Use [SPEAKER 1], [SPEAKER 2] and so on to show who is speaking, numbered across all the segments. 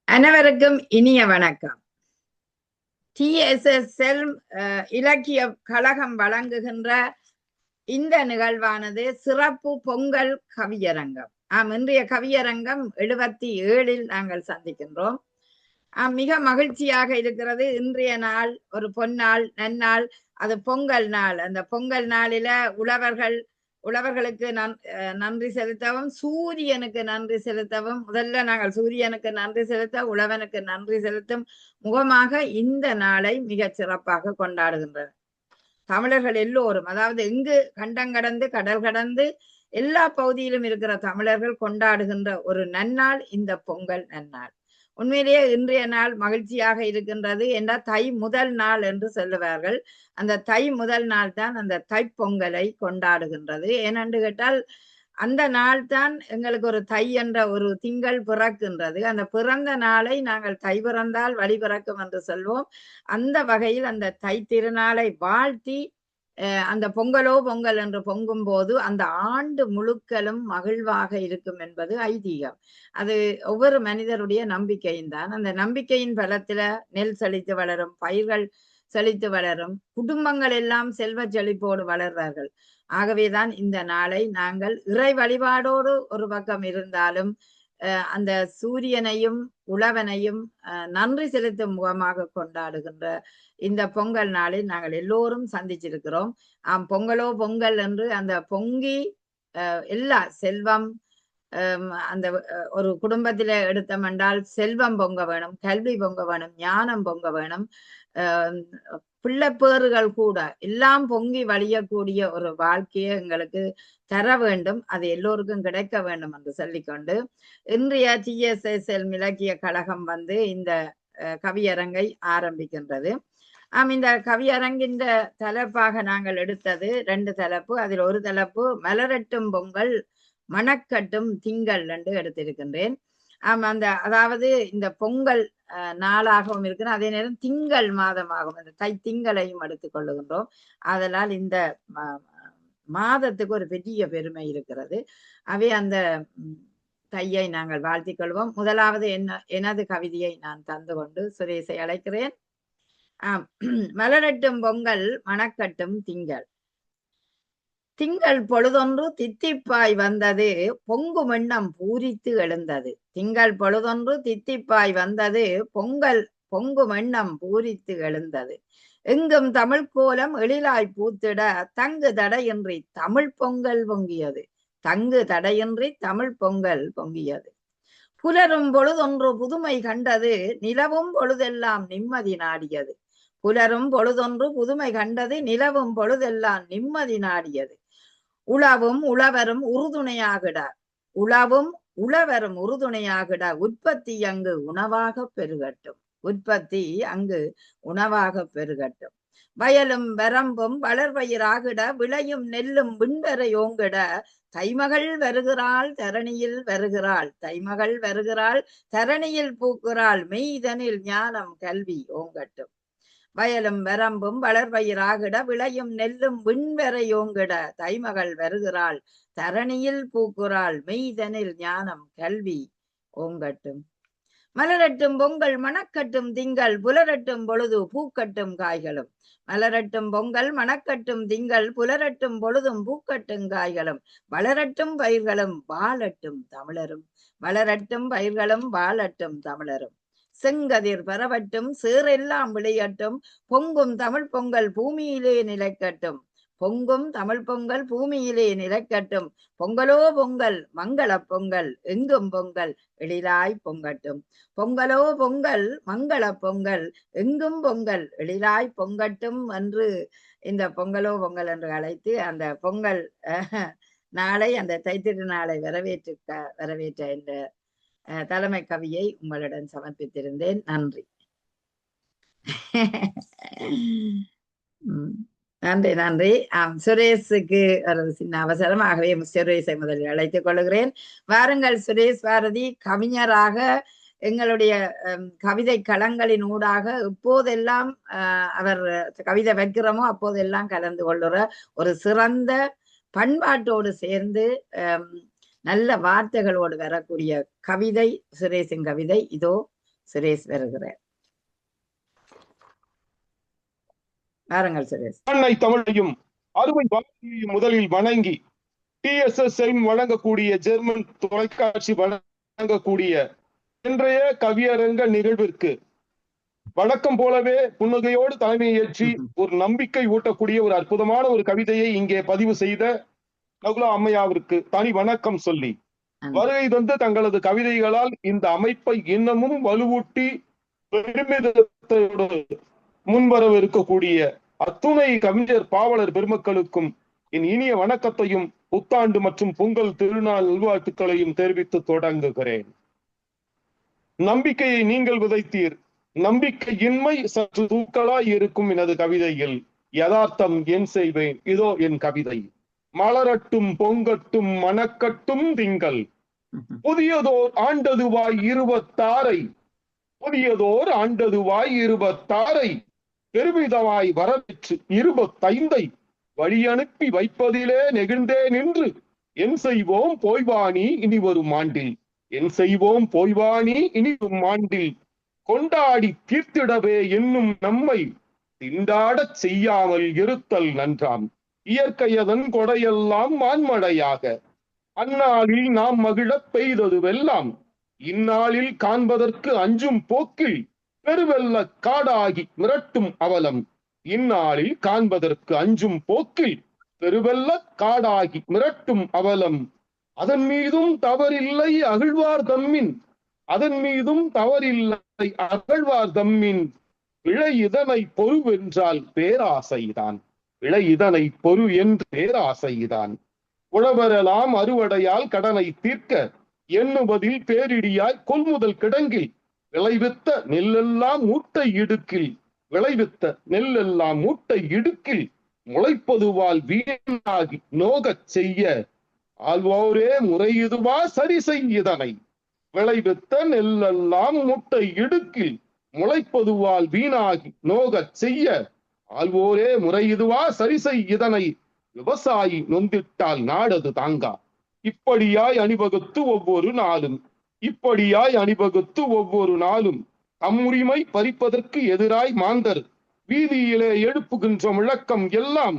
[SPEAKER 1] அனைவருக்கும் இனிய வணக்கம். TSSL இலக்கிய கழகம் வழங்குகின்ற இந்த நிகழ்வானது சிறப்பு பொங்கல் கவியரங்கம். இன்றைய கவியரங்கம் 77 நாங்கள் சந்திக்கின்றோம். மிக மகிழ்ச்சியாக இருக்கிறது. இன்றைய நாள் ஒரு பொன்னாள், நன்னாள், அது பொங்கல் நாள். அந்த பொங்கல் நாளில உழவர்களுக்கு நன்றி செலுத்தவும், சூரியனுக்கு நன்றி செலுத்தவும், முதல்ல நாங்கள் சூரியனுக்கு நன்றி செலுத்த, உழவனுக்கு நன்றி செலுத்தும் முகமாக இந்த நாளை மிக சிறப்பாக கொண்டாடுகின்றனர் தமிழர்கள் எல்லோரும். அதாவது எங்கு கண்டம் கடந்து கடல் கடந்து எல்லா பகுதியிலும் இருக்கிற தமிழர்கள் கொண்டாடுகின்ற ஒரு நன்னாள் இந்த பொங்கல் நன்னாள். உண்மையிலேயே இன்றைய நாள் மகிழ்ச்சியாக இருக்கின்றது என்றால் தை முதல் நாள் என்று சொல்லுவார்கள். அந்த தை முதல் நாள் தான் அந்த தைப்பொங்கலை கொண்டாடுகின்றது. ஏனென்று கேட்டால் அந்த நாள் தான் எங்களுக்கு ஒரு தை என்ற ஒரு திங்கள் பிறக்கின்றது. அந்த பிறந்த நாளை நாங்கள் தை பிறந்தால் வழி பிறக்கும் என்று சொல்வோம். அந்த வகையில் அந்த தை திருநாளை வாழ்த்தி அந்த பொங்கலோ பொங்கல் என்று பொங்கும் போது அந்த ஆண்டு முழுக்களும் மகிழ்வாக இருக்கும் என்பது ஐதீகம். அது ஒவ்வொரு மனிதருடைய நம்பிக்கையும் தான். அந்த நம்பிக்கையின் பலத்துல நெல் செழித்து வளரும், பயிர்கள் செழித்து வளரும், குடும்பங்கள் எல்லாம் செல்வ செழிப்போடு வளர்றார்கள். ஆகவேதான் இந்த நாளை நாங்கள் இறை வழிபாடோடு ஒரு பக்கம் இருந்தாலும் அந்த சூரியனையும் உழவனையும் நன்றி செலுத்தும் முகமாக கொண்டாடுகின்ற இந்த பொங்கல் நாளில் நாங்கள் எல்லோரும் சந்திச்சிருக்கிறோம். பொங்கலோ பொங்கல் என்று அந்த பொங்கி எல்லா செல்வம் அந்த ஒரு குடும்பத்தில எடுத்தோம் என்றால் செல்வம் பொங்க வேணும், கல்வி பொங்க வேணும், ஞானம் பொங்க வேணும், பிள்ளைப்பேறுகள் கூட எல்லாம் பொங்கி வழியக்கூடிய ஒரு வாழ்க்கையை எங்களுக்கு தர வேண்டும். அது எல்லோருக்கும் கிடைக்க வேண்டும் என்று சொல்லிக்கொண்டு இன்றைய TSSL இலக்கிய கழகம் இந்த கவியரங்கை ஆரம்பிக்கின்றது. இந்த கவியரங்கின் தலைப்பாக நாங்கள் எடுத்தது 2 தலைப்பு. அதில் ஒரு தலைப்பு மலரட்டும் பொங்கல் மணக்கட்டும் திங்கள் என்று எடுத்திருக்கின்றேன். அதாவது இந்த பொங்கல் நாளாகவும் இருக்கிற அதே நேரம் திங்கள் மாதமாகவும் இந்த தை திங்களையும் எடுத்துக் கொள்ளுகின்றோம். அதனால் இந்த மாதத்துக்கு ஒரு பெரிய பெருமை இருக்கிறது. அந்த தையை நாங்கள் வாழ்த்திக் கொள்வோம். முதலாவது எனது கவிதையை நான் தந்து கொண்டு சுரேஷை அழைக்கிறேன். மலரட்டும் பொங்கல் மணக்கட்டும் திங்கள். திங்கள் பொழுதொன்று தித்திப்பாய் வந்தது, பொங்கும் எண்ணம் பூரித்து எழுந்தது. திங்கள் பொழுதொன்று தித்திப்பாய் வந்தது, பொங்கும் எண்ணம் பூரித்து எழுந்தது. எங்கும் தமிழ் கோலம் எழிலாய் பூத்திட, தங்கு தடையின்றி தமிழ் பொங்கல் பொங்கியது. தங்கு தடையின்றி தமிழ் பொங்கல் பொங்கியது. புலரும் பொழுதொன்று புதுமை கண்டது, நிலவும் பொழுதெல்லாம் நிம்மதி நாடியது. புலரும் பொழுதொன்று புதுமை கண்டது, நிலவும் பொழுதெல்லாம் நிம்மதி நாடியது. உழவும் உழவரும் உறுதுணையாகிட, உழவும் உழவரும் உறுதுணையாகிட, உற்பத்தி அங்கு உணவாக பெருகட்டும். உற்பத்தி அங்கு உணவாக பெருகட்டும். வயலும் வரம்பும் வளர்வயிராகிட, விளையும் நெல்லும் விண்வரை ஓங்கிட, தைமகள் வருகிறாள் தரணியில் வருகிறாள். தைமகள் வருகிறாள் தரணியில் பூக்கிறாள், மெய்தனில் ஞானம் கல்வி ஓங்கட்டும். வயலும் வரம்பும் வளர்வயிராகிட, விளையும் நெல்லும் விண்வரை ஓங்கிட, தைமகள் வருகிறாள் தரணியில் பூக்குறாள், மெய்தனில் ஞானம் கல்வி ஓங்கட்டும். மலரட்டும் பொங்கல் மணக்கட்டும் திங்கள், புலரட்டும் பொழுது பூக்கட்டும் காய்களும். மலரட்டும் பொங்கல் மணக்கட்டும் திங்கள், புலரட்டும் பொழுதும் பூக்கட்டும் காய்களும். வளரட்டும் பயிர்களும் வாழட்டும் தமிழரும். வளரட்டும் பயிர்களும் வாழட்டும் தமிழரும். செங்கதிர் பரவட்டும் சேரெல்லாம் விளையட்டும், பொங்கும் தமிழ் பொங்கல் பூமியிலே நிலைக்கட்டும். பொங்கும் தமிழ் பொங்கல் பூமியிலே நிலைக்கட்டும். பொங்கலோ பொங்கல் மங்கள பொங்கல், எங்கும் பொங்கல் எழிலாய் பொங்கட்டும். பொங்கலோ பொங்கல் மங்கள பொங்கல், எங்கும் பொங்கல் எழிலாய் பொங்கட்டும் என்று இந்த பொங்கலோ பொங்கல் என்று அழைத்து அந்த பொங்கல் நாளை அந்த தைத்திரு நாளை வரவேற்ற இந்த தலைமை கவியை உங்களிடம் சமர்ப்பித்திருந்தேன். நன்றி. நன்றி நன்றி. சுரேஷுக்கு ஒரு சின்ன அவசரம், ஆகவே சுரேஷை முதலில் அழைத்துக் கொள்கிறேன். வாருங்கள் சுரேஷ் பாரதி. கவிஞராக எங்களுடைய கவிதை களங்களின் ஊடாக எப்போதெல்லாம் அவர் கவிதை வைக்கிறோமோ அப்போதெல்லாம் கலந்து கொள்ளுற ஒரு சிறந்த பண்பாட்டோடு சேர்ந்து நல்ல வார்த்தைகளோடு வரக்கூடிய கவிதை சுரேஷின் கவிதை. இதோ சுரேஷ் வருகிறார். வாருங்கள் சுரேஷ்.
[SPEAKER 2] தமிழையும் அறுவை வார்த்தையையும் முதலில் வணங்கி TSSM வழங்கக்கூடிய ஜெர்மன் தொலைக்காட்சி வழங்கக்கூடிய இன்றைய கவியரங்க நிகழ்விற்கு வழக்கம் போலவே புன்னகையோடு தலைமை ஏற்றி ஒரு நம்பிக்கை ஊட்டக்கூடிய ஒரு அற்புதமான ஒரு கவிதையை இங்கே பதிவு செய்த நகுலா அம்மையாவிற்கு தனி வணக்கம் சொல்லி வருகை தந்து தங்களது கவிதைகளால் இந்த அமைப்பை இன்னமும் வலுவூட்டி பெருமிதத்தோடு முன்வரவிருக்கக்கூடிய அத்துணை கவிஞர் பாவலர் பெருமக்களுக்கும் என் இனிய வணக்கத்தையும் புத்தாண்டு மற்றும் பொங்கல் திருநாள் நல்வாழ்த்துக்களையும் தெரிவித்து தொடங்குகிறேன். நம்பிக்கையை நீங்கள் விதைத்தீர், நம்பிக்கையின்மை சற்று தூக்கலாய் இருக்கும் எனது கவிதையில் யதார்த்தம் என் செய்வேன். இதோ என் கவிதை. மலரட்டும் பொங்கட்டும் மணக்கட்டும் திங்கள், புதியதோர் ஆண்டதுவாய் 26, புதியதோர் ஆண்டதுவாய் 26 பெருமிதமாய் வரவேற்று 25 வழி அனுப்பி வைப்பதிலே நெகிழ்ந்தே நின்று என் செய்வோம் போய்வாணி இனி வரும் ஆண்டில், என் செய்வோம் போய்வாணி இனி வரும் ஆண்டில் கொண்டாடி தீர்த்திடவே என்னும் நம்மை திண்டாடச் செய்யாமல் இருத்தல் நன்றாம். இயற்கையதன் கொடையெல்லாம் மான்மழையாக அந்நாளில் நாம் மகிழப் பெய்தது வெல்லாம், இந்நாளில் காண்பதற்கு அஞ்சும் போக்கில் பெருவெல்ல காடாகி மிரட்டும் அவலம், இந்நாளில் காண்பதற்கு அஞ்சும் போக்கில் பெருவெல்ல காடாகி மிரட்டும் அவலம், அதன் மீதும் தவறில்லை அகழ்வார் தம்மின், அதன் மீதும் தவறில்லை அகழ்வார் தம்மின், பிழை இதனை பொறுவென்றால் பேராசைதான், பிழை இதனை பொறு என்று பேராசைதான். உழவரெல்லாம் அறுவடையால் கடனை தீர்க்க எண்ணுவதில் பேரிடியாய் கொள்முதல் கிடங்கில் விளைவித்த நெல்லெல்லாம் மூட்டை இடுக்கில், விளைவித்த நெல்லெல்லாம் மூட்டை இடுக்கில் முளைப்பதுவால் வீணாகி நோகச் செய்ய ஆள்வோரே முறையுதுவா சரி செய்தனை, விளைவித்த நெல்லெல்லாம் மூட்டை இடுக்கில் முளைப்பதுவால் வீணாகி நோகச் செய்ய ஆள்வோரே முறையுதுவா சரி செய்தனை, விவசாயி நொந்திட்டால் நாடது தாங்கா. இப்படியாய் அணிவகுத்து ஒவ்வொரு நாளும், இப்படியாய் அணிவகுத்து ஒவ்வொரு நாளும் தம்முரிமை பறிப்பதற்கு எதிராய் மாந்தர் வீதியிலே எழுப்புகின்ற முழக்கம் எல்லாம்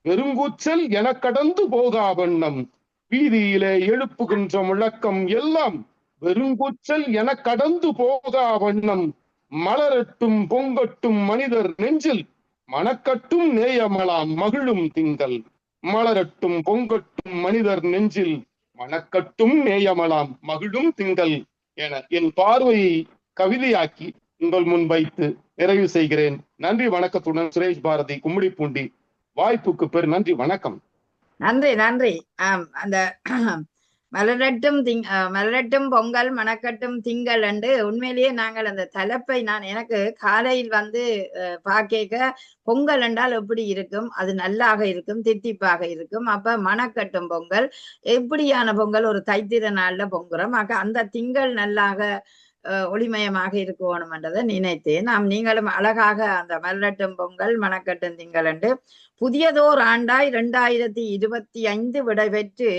[SPEAKER 2] பெருங்கூச்சல் என கடந்து போகா வண்ணம், வீதியிலே எழுப்புகின்ற முழக்கம் எல்லாம் பெருங்கூச்சல் என கடந்து போகா வண்ணம், மலரட்டும் பொங்கட்டும் மனிதர் நெஞ்சில் மணக்கட்டும் நேயமலாம் மகிழும் திங்கள், மலரட்டும் பொங்கட்டும் மனிதர் நெஞ்சில் மணக்கட்டும் நேயமலாம் மகிழும் திங்கள் என என் பார்வையை கவிதையாக்கி உங்கள் முன் வைத்து நிறைவு செய்கிறேன். நன்றி வணக்கத்துடன் சுரேஷ் பாரதி, கும்மிடிப்பூண்டி. வாய்ப்புக்கு பெரு நன்றி, வணக்கம்.
[SPEAKER 1] நன்றி நன்றி. அந்த மலரட்டும் பொங்கல் மணக்கட்டும் திங்கள் என்று உண்மையிலேயே நாங்கள் அந்த தலைப்பை எனக்கு காலையில் பார்க்க பொங்கல் என்றால் எப்படி இருக்கும், அது நல்லாக இருக்கும், தித்திப்பாக இருக்கும். அப்ப மணக்கட்டும் பொங்கல் எப்படியான பொங்கல், ஒரு தைத்திர நாள்ல பொங்குறோம். அந்த திங்கள் நல்லாக ஒளிமயமாக இருக்கணும் என்றதை நினைத்தேன். நீங்களும் அழகாக அந்த மலரட்டும் பொங்கல் மணக்கட்டும் திங்கள் என்று புதியதோர் ஆண்டாய் 2025 விடைபெற்று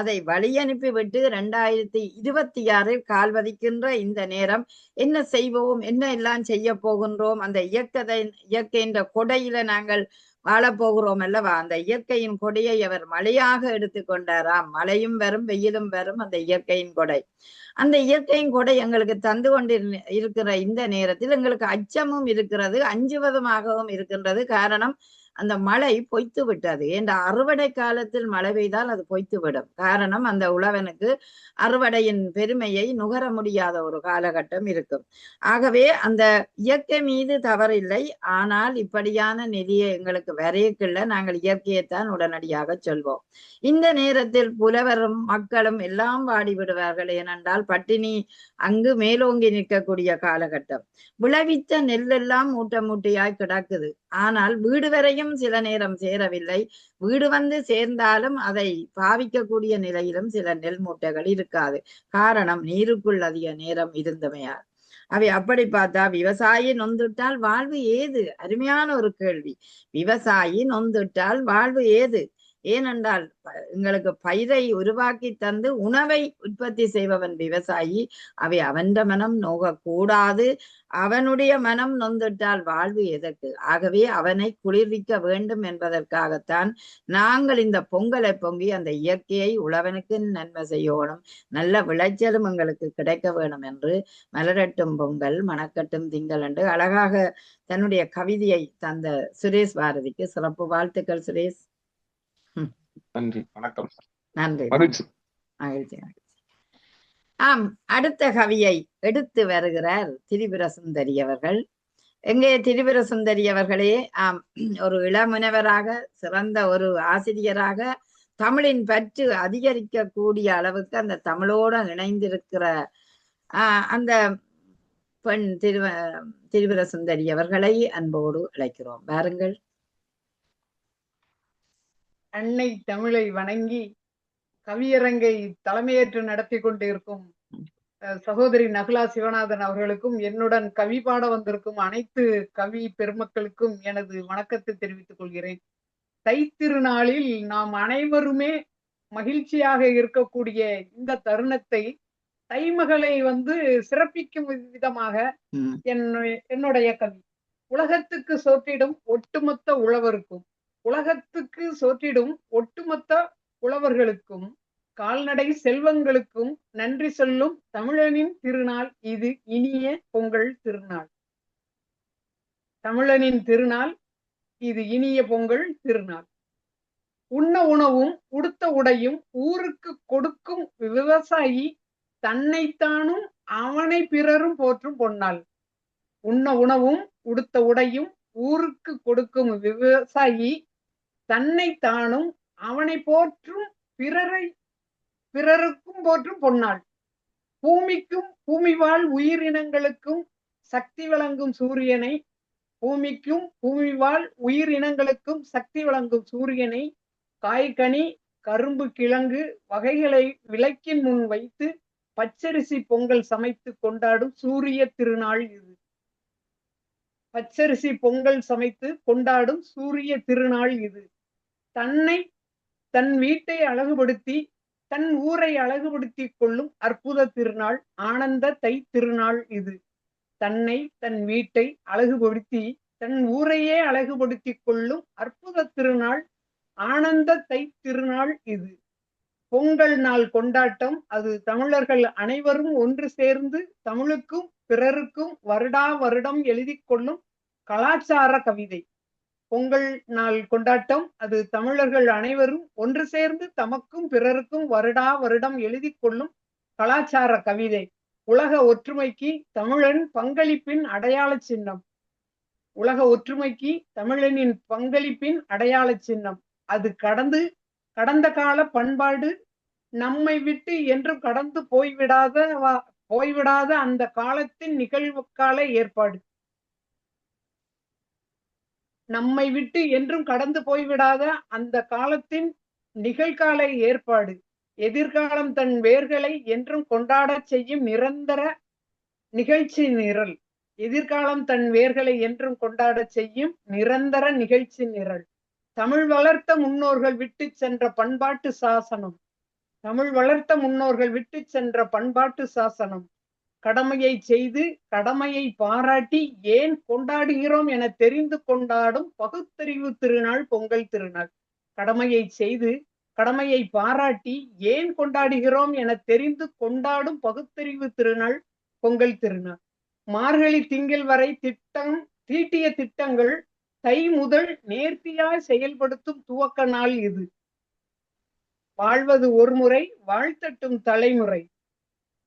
[SPEAKER 1] அதை வழியனுப்பி விட்டு 2026 கால்வதிக்கின்ற இந்த நேரம் என்ன செய்வோம், என்ன எல்லாம் செய்ய போகின்றோம், அந்த இயற்கையின் கொடையில நாங்கள் வாழப்போகிறோம் அல்லவா. அந்த இயற்கையின் கொடையை அவர் மழையாக எடுத்துக்கொண்டாராம். மழையும் வரும் வெயிலும் வரும், அந்த இயற்கையின் கொடை. அந்த இயற்கையின் கொடை எங்களுக்கு தந்து கொண்டு இருக்கிற இந்த நேரத்தில் எங்களுக்கு அச்சமும் இருக்கிறது, அஞ்சுவதுமாகவும் இருக்கின்றது. காரணம், அந்த மழை பொய்த்து விட்டது. என்ற அறுவடை காலத்தில் மழை பெய்தால் அது பொய்த்து விடும். காரணம், அந்த உழவனுக்கு அறுவடையின் பெருமையை நுகர முடியாத ஒரு காலகட்டம் இருக்கும். ஆகவே அந்த இயற்கை மீது தவறில்லை. ஆனால் இப்படியான நிதியை எங்களுக்கு வரையக்குள்ள நாங்கள் இயற்கையைத்தான் உடனடியாக சொல்வோம். இந்த நேரத்தில் புலவரும் மக்களும் எல்லாம் வாடி விடுவார்கள். ஏனென்றால் பட்டினி அங்கு மேலோங்கி நிற்கக்கூடிய காலகட்டம். விளைவித்த நெல்லெல்லாம் மூட்டை மூட்டையாய் கிடக்குது. ஆனால் வீடு வரையும் சில நேரம் சேரவில்லை. வீடு சேர்ந்தாலும் அதை பாவிக்கக்கூடிய நிலையிலும் சில நெல் மூட்டைகள் இருக்காது. காரணம், நீருக்குள் அதிக நேரம் இருந்தமையால். அவை அப்படி பார்த்தா விவசாயி நொந்துட்டால் வாழ்வு ஏது? அருமையான ஒரு கேள்வி. விவசாயி நொந்துட்டால் வாழ்வு ஏது? ஏனென்றால் எங்களுக்கு பயிரை உருவாக்கி தந்து உணவை உற்பத்தி செய்பவன் விவசாயி. அவை அவன்ற மனம் நோகக்கூடாது. அவனுடைய மனம் நொந்துட்டால் வாழ்வு எதற்கு? ஆகவே அவனை குளிர்விக்க வேண்டும் என்பதற்காகத்தான் நாங்கள் இந்த பொங்கலை பொங்கி அந்த இயற்கையை உழவனுக்கு நன்மை செய்யணும், நல்ல விளைச்சலும் எங்களுக்கு கிடைக்க வேணும் என்று மலரட்டும் பொங்கல் மணக்கட்டும் திங்கள் என்று அழகாக தன்னுடைய கவிதையை தந்த சுரேஷ் பாரதிக்கு சிறப்பு வாழ்த்துக்கள். சுரேஷ்,
[SPEAKER 2] நன்றி, வணக்கம்.
[SPEAKER 1] நன்றி,
[SPEAKER 2] மகிழ்ச்சி.
[SPEAKER 1] மகிழ்ச்சி. ஆம், அடுத்த கவியை எடுத்து வருகிறார் திரிபுர சுந்தரி அவர்கள். எங்கே திரிபுர சுந்தரி அவர்களே, ஆம், ஒரு இளமுனைவராக, சிறந்த ஒரு ஆசிரியராக, தமிழின் பற்று அதிகரிக்கக்கூடிய அளவுக்கு அந்த தமிழோடு இணைந்திருக்கிற அந்த பெண் திரிபுர சுந்தரி அவர்களை அன்போடு அழைக்கிறோம். வாருங்கள்.
[SPEAKER 3] அன்னை தமிழை வணங்கி கவியரங்கை தலைமையேற்று நடத்தி கொண்டிருக்கும் சகோதரி நகுலா சிவநாதன் அவர்களுக்கும் என்னுடன் கவி பாட வந்திருக்கும் அனைத்து கவி பெருமக்களுக்கும் எனது வணக்கத்தை தெரிவித்துக் கொள்கிறேன். தைத்திருநாளில் நாம் அனைவருமே மகிழ்ச்சியாக இருக்கக்கூடிய இந்த தருணத்தை தைமகளை சிறப்பிக்கும் விதமாக என்னுடைய கவி உலகத்துக்கு சோற்றிடும் ஒட்டுமொத்த உழவருக்கும், உலகத்துக்கு சோற்றிடும் ஒட்டுமொத்த உழவர்களுக்கும், கால்நடை செல்வங்களுக்கும் நன்றி சொல்லும் தமிழனின் திருநாள் இது இனிய பொங்கல் திருநாள். தமிழனின் திருநாள் இது இனிய பொங்கல் திருநாள். உண்ண உணவும் உடுத்த உடையும் ஊருக்கு கொடுக்கும் விவசாயி தன்னைத்தானும் அவனை பிறரும் போற்றும் பொன்னாள். உண்ண உணவும் உடுத்த உடையும் ஊருக்கு கொடுக்கும் விவசாயி தன்னைத்தானும் அவனை போற்றும் பிறருக்கும் போற்றும் பொன்னாள். பூமிக்கும் பூமிவாழ் உயிரினங்களுக்கும் சக்தி வழங்கும் சூரியனை, பூமிக்கும் பூமிவாழ் உயிரினங்களுக்கும் சக்தி வழங்கும் சூரியனை காய்கனி கரும்பு கிழங்கு வகைகளை விளக்கின் முன் வைத்து பச்சரிசி பொங்கல் சமைத்து கொண்டாடும் சூரிய திருநாள் இது. பச்சரிசி பொங்கல் சமைத்து கொண்டாடும் சூரிய திருநாள் இது. தன் வீட்டை அழகுபடுத்தி தன் ஊரை அழகுபடுத்தி கொள்ளும் அற்புத திருநாள் ஆனந்த தை திருநாள் இது. தன் வீட்டை அழகுபடுத்தி தன் ஊரையே அழகுபடுத்தி கொள்ளும் அற்புத திருநாள் ஆனந்த தை திருநாள் இது. பொங்கல் நாள் கொண்டாட்டம் அது தமிழர்கள் அனைவரும் ஒன்று சேர்ந்து தமிழுக்கும் பிறருக்கும் வருடா வருடம் எழுதி கொள்ளும் கலாச்சார கவிதை. பொங்கல் நாள் கொண்டாட்டம் அது தமிழர்கள் அனைவரும் ஒன்று சேர்ந்து தமக்கும் பிறருக்கும் வருடா வருடம் எழுதி கொள்ளும் கலாச்சார கவிதை. உலக ஒற்றுமைக்கு தமிழன் பங்களிப்பின் அடையாள சின்னம். உலக ஒற்றுமைக்கு தமிழனின் பங்களிப்பின் அடையாள சின்னம். அது கடந்த கால பண்பாடு, நம்மை விட்டு என்றும் கடந்து போய்விடாத அந்த காலத்தின் நிகழ்வுக்கால ஏற்பாடு. நம்மை விட்டு என்றும் கடந்து போய்விடாத அந்த காலத்தின் நிகழ்கால ஏற்பாடு. எதிர்காலம் தன் வேர்களை என்றும் கொண்டாட செய்யும் நிரந்தர நிகழ்ச்சி நிரல். எதிர்காலம் தன் வேர்களை என்றும் கொண்டாட செய்யும் நிரந்தர நிகழ்ச்சி நிரல். தமிழ் வளர்த்த முன்னோர்கள் விட்டு சென்ற பண்பாட்டு சாசனம். தமிழ் வளர்த்த முன்னோர்கள் விட்டு சென்ற பண்பாட்டு சாசனம். கடமையை செய்து கடமையை பாராட்டி ஏன் கொண்டாடுகிறோம் என தெரிந்து கொண்டாடும் பகுத்தறிவு திருநாள் பொங்கல் திருநாள். கடமையை செய்து கடமையை பாராட்டி ஏன் கொண்டாடுகிறோம் என தெரிந்து கொண்டாடும் பகுத்தறிவு திருநாள் பொங்கல் திருநாள். மார்கழி திங்கள் வரை தீட்டிய திட்டங்கள் தை முதல் நேர்த்தியாய் செயல்படுத்தும் துவக்க நாள் இது. வாழ்வது ஒரு முறை வாழ்த்தட்டும் தலைமுறை.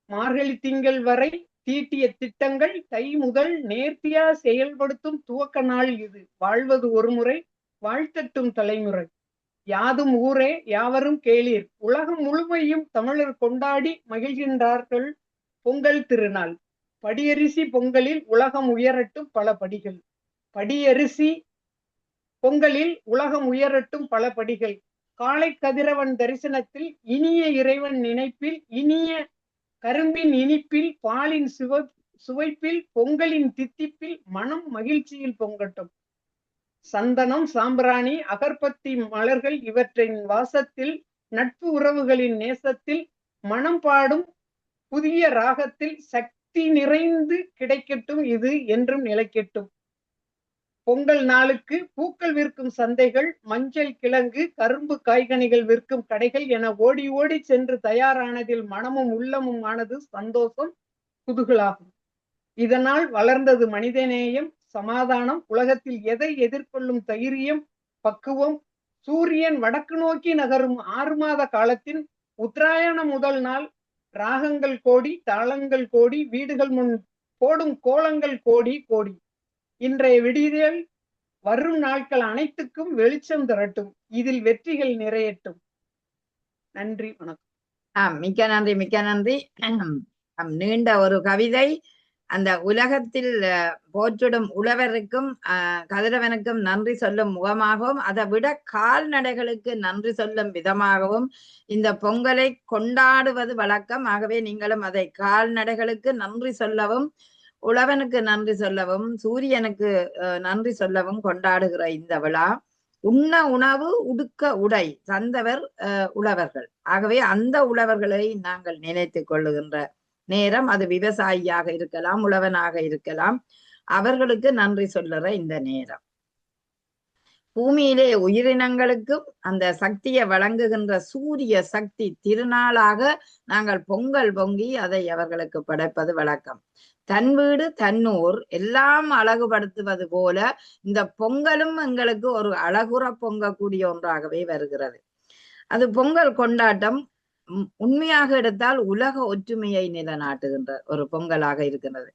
[SPEAKER 3] மார்கழி திங்கள் வரை தீட்டிய திட்டங்கள் தை முதல் நேர்த்தியா செயல்படுத்தும் துவக்க நாள் இது. வாழ்வது ஒரு முறை வாழ்த்தட்டும் தலைமுறை. யாதும் ஊரே யாவரும் கேளீர். உலகம் முழுமையும் தமிழர் கொண்டாடி மகிழ்கின்றார்கள் பொங்கல் திருநாள். படியரிசி பொங்கலில் உலகம் உயரட்டும் பல படிகள். படியரிசி பொங்கலில் உலகம் உயரட்டும் பல படிகள். காலை கதிரவன் தரிசனத்தில் இனிய இறைவன் நினைப்பில் இனிய கரும்பின் இனிப்பில் பாலின் சுவைப்பில் பொங்கலின் தித்திப்பில் மனம் மகிழ்ச்சியில் பொங்கட்டும். சந்தனம், சாம்பிராணி, அகர்பத்தி மலர்கள் இவற்றின் வாசத்தில், நட்பு உறவுகளின் நேசத்தில், மனம் பாடும் புதிய ராகத்தில் சக்தி நிறைந்து கிடைக்கட்டும், இது என்றும் நிலைக்கட்டும். பொங்கல் நாளுக்கு பூக்கள் விற்கும் சந்தைகள், மஞ்சள் கிழங்கு, கரும்பு காய்கனிகள் விற்கும் கடைகள் என ஓடி ஓடி சென்று தயாரானதில் மனமும் உள்ளமும் ஆனது சந்தோஷம், குதூகலாகும். இதனால் வளர்ந்தது மனிதநேயம், சமாதானம், உலகத்தில் எதை எதிர்கொள்ளும் தைரியம், பக்குவம். சூரியன் வடக்கு நோக்கி நகரும் 6 மாத காலத்தின் உத்தராயண முதல் நாள் ராகங்கள் கோடி, தாளங்கள் கோடி, வீடுகள் முன் போடும் கோலங்கள் கோடி கோடி. இன்றைய விடியல் வரும் நாட்கள் அனைத்துக்கும் வெளிச்சம் தரட்டும், இதில் வெற்றிகள் நிறையட்டும். நன்றி, வணக்கம்.
[SPEAKER 1] மிக்க நன்றி, மிக்க நன்றி. நீண்ட ஒரு கவிதை. அந்த உலகத்தில் போற்றிடும் உழவருக்கும் கதிரவனுக்கும் நன்றி சொல்லும் முகமாகவும், அதை விட கால்நடைகளுக்கு நன்றி சொல்லும் விதமாகவும் இந்த பொங்கலை கொண்டாடுவது வழக்கம். ஆகவே நீங்களும் அதை கால்நடைகளுக்கு நன்றி சொல்லவும், உழவனுக்கு நன்றி சொல்லவும், சூரியனுக்கு நன்றி சொல்லவும் கொண்டாடுகிற இந்த விழா. உண்ண உணவு, உடுக்க உடை தந்தவர் உழவர்கள். ஆகவே அந்த உழவர்களை நாங்கள் நினைத்து கொள்ளுகின்ற நேரம். அது விவசாயியாக இருக்கலாம், உழவனாக இருக்கலாம். அவர்களுக்கு நன்றி சொல்லுற இந்த நேரம். பூமியிலே உயிரினங்களுக்கும் அந்த சக்தியை வழங்குகின்ற சூரிய சக்தி திருநாளாக நாங்கள் பொங்கல் பொங்கி அதை அவர்களுக்கு படைப்பது வழக்கம். தன் வீடு தன்னூர் எல்லாம் அழகுபடுத்துவது போல இந்த பொங்கலும் எங்களுக்கு ஒரு அழகுற பொங்கக்கூடிய ஒன்றாகவே வருகிறது. அது பொங்கல் கொண்டாட்டம் உண்மையாக எடுத்தால் உலக ஒற்றுமையை நிலைநாட்டுகின்ற ஒரு பொங்கலாக இருக்கிறது.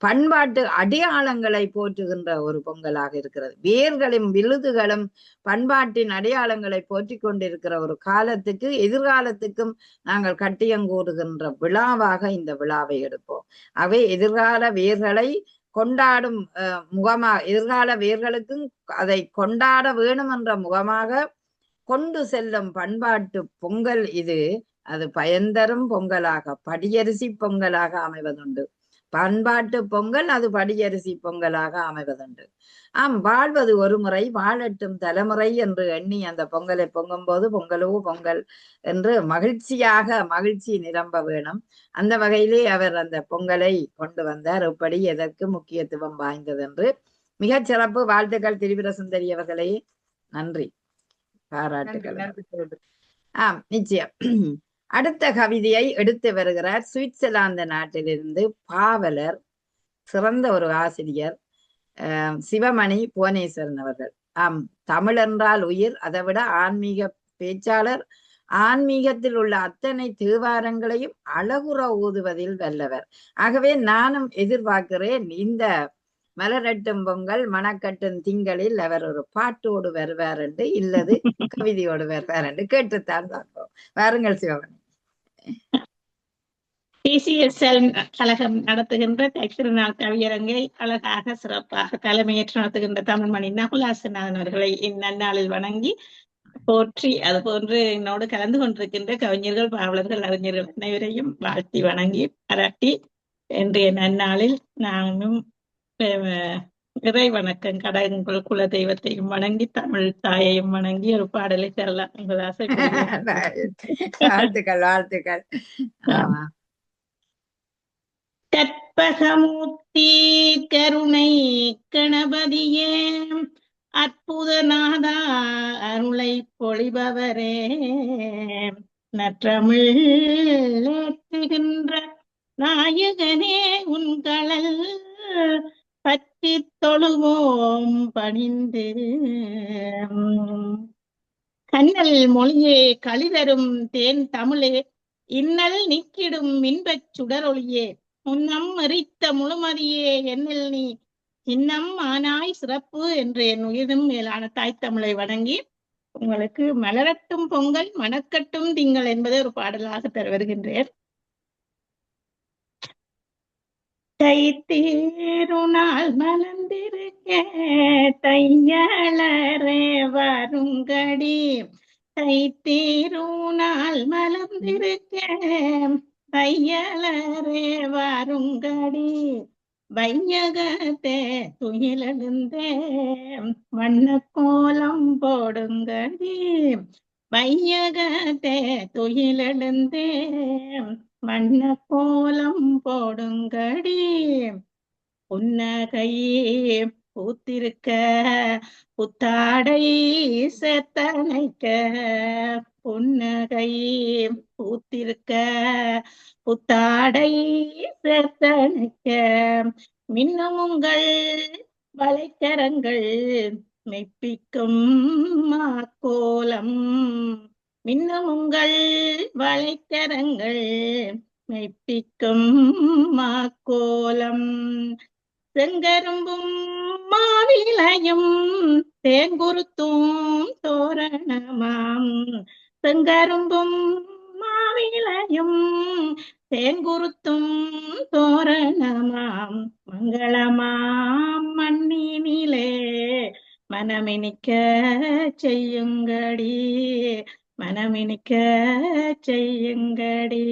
[SPEAKER 1] பண்பாட்டு அடையாளங்களை போற்றுகின்ற ஒரு பொங்கலாக இருக்கிறது. வேர்களும் விழுதுகளும் பண்பாட்டின் அடையாளங்களை போற்றிக் கொண்டிருக்கிற ஒரு காலத்துக்கு, எதிர்காலத்துக்கும் நாங்கள் கட்டியங்கூறுகின்ற விழாவாக இந்த விழாவை எடுப்போம். அவை எதிர்கால வேர்களை கொண்டாடும் முகமாக, எதிர்கால வேர்களுக்கும் அதை கொண்டாட வேணும் என்ற முகமாக கொண்டு செல்லும் பண்பாட்டு பொங்கல் இது. அது பயன்தரும் பொங்கலாக, படியரிசி பொங்கலாக அமைவதுண்டு. பண்பாட்டு பொங்கல் அது படியரிசி பொங்கலாக அமைவதுண்டு. வாழ்வது ஒரு முறை, வாழட்டும் தலைமுறை என்று எண்ணி அந்த பொங்கலை பொங்கும் போது பொங்கலோ பொங்கல் என்று மகிழ்ச்சி நிரம்ப வேணும். அந்த வகையிலே அவர் அந்த பொங்கலை கொண்டு வந்தார். எப்படி எதற்கு முக்கியத்துவம் வாய்ந்தது என்று மிகச் சிறப்பு. வாழ்த்துக்கள் திரிபுர சுந்தரி அவர்களே, நன்றி, பாராட்டுகள். நிச்சயம். அடுத்த கவிதையை எடுத்து வருகிறார் சுவிட்சர்லாந்து நாட்டிலிருந்து பாவலர், சிறந்த ஒரு ஆசிரியர், சிவமணி புவனேஸ்வரன் அவர்கள். தமிழ் என்றால் உயிர், அதை விட ஆன்மீக பேச்சாளர். ஆன்மீகத்தில் உள்ள அத்தனை தேவாரங்களையும் அழகுற ஊதுவதில் வல்லவர். ஆகவே நானும் எதிர்பார்க்கிறேன் இந்த மலரட்டும் பொங்கல் மணக்கட்டும் திங்களில் அவர் ஒரு பாட்டோடு வருவார் என்று, இல்லது கவிதையோடு வருவார் என்று கேட்டுத்தான் பார்ப்போம். வாருங்கள் சிவமணி.
[SPEAKER 4] TCSL கழகம் நடத்துகின்ற திருநாள் கவியரங்கை அழகாக சிறப்பாக தலைமையேற்று நடத்துகின்ற தமிழ்மணி நகுலாசநாதன் அவர்களை இந்நன்னாளில் வணங்கி போற்றி, அது போன்று என்னோடு கலந்து கொண்டிருக்கின்ற கவிஞர்கள், பாவலர்கள், அறிஞர்கள் அனைவரையும் வாழ்த்தி வணங்கி பாராட்டி இன்றைய நன்னாளில் நானும் இறை வணக்கம், கடவுள் குல தெய்வத்தையும் வணங்கி தமிழ் தாயையும் வணங்கி ஒரு பாடலை தரலாம் உங்கள் ஆசை.
[SPEAKER 1] வாழ்த்துக்கள், வாழ்த்துக்கள்.
[SPEAKER 4] கற்பகமூர்த்தி கருணை கணபதியே, அற்புத நாதா அருளை பொழிபவரே, நற்றமிழ் ஏற்றுகின்ற நாயகனே உன்களல் பற்றி தொழுவோம் பணிந்து. கண்ணல் மொழியே களிதரும் தேன் தமிழே, இன்னல் நீக்கிடும் இன்பச் சுடரொளியே, உன்னம் எரித்த முழுமதியே என்னில் நீ இன்னம் ஆனாய் சிறப்பு என்று என் உயிரும் மேலான தாய் தமிழை வணங்கி உங்களுக்கு மலரட்டும் பொங்கல் மணக்கட்டும் திங்கள் என்பதை ஒரு பாடலாக தர வருகின்றேன். தைத்தேருநாள் மலர்ந்திருக்க தையலரே வருங்கடி, தைத்தேருநாள் மலர்ந்திருக்க தையலரே வருங்கடி, வையகத்தே துயிலெழுந்தே வண்ண கோலம் போடுங்கடி. வையகத்தே துயிலெழுந்தே வண்ண கோலம் போடுங்கடி. புன்னகை பூத்திருக்க புத்தாடை சேத்தனைக்க. புன்னகை பூத்திருக்க புத்தாடை சேத்தனைக்க. மின்னமுங்கள் வளைக்கரங்கள் மெய்ப்பிக்கும் மாக்கோலம். மின்னமுங்கள் வளைக்கரங்கள் மெய்ப்பிக்கும் மாக்கோலம். செங்கரும்பும் மாவிளையும் தேங்குருத்தும் தோரணமாம். செங்கரும்பும் மாவிளையும் தேங்குருத்தும் தோரணமாம். மங்களமாம் மண்ணினிலே மனமினிக்க செய்யுங்கடி. மனமினிக்க செய்யுங்கடி.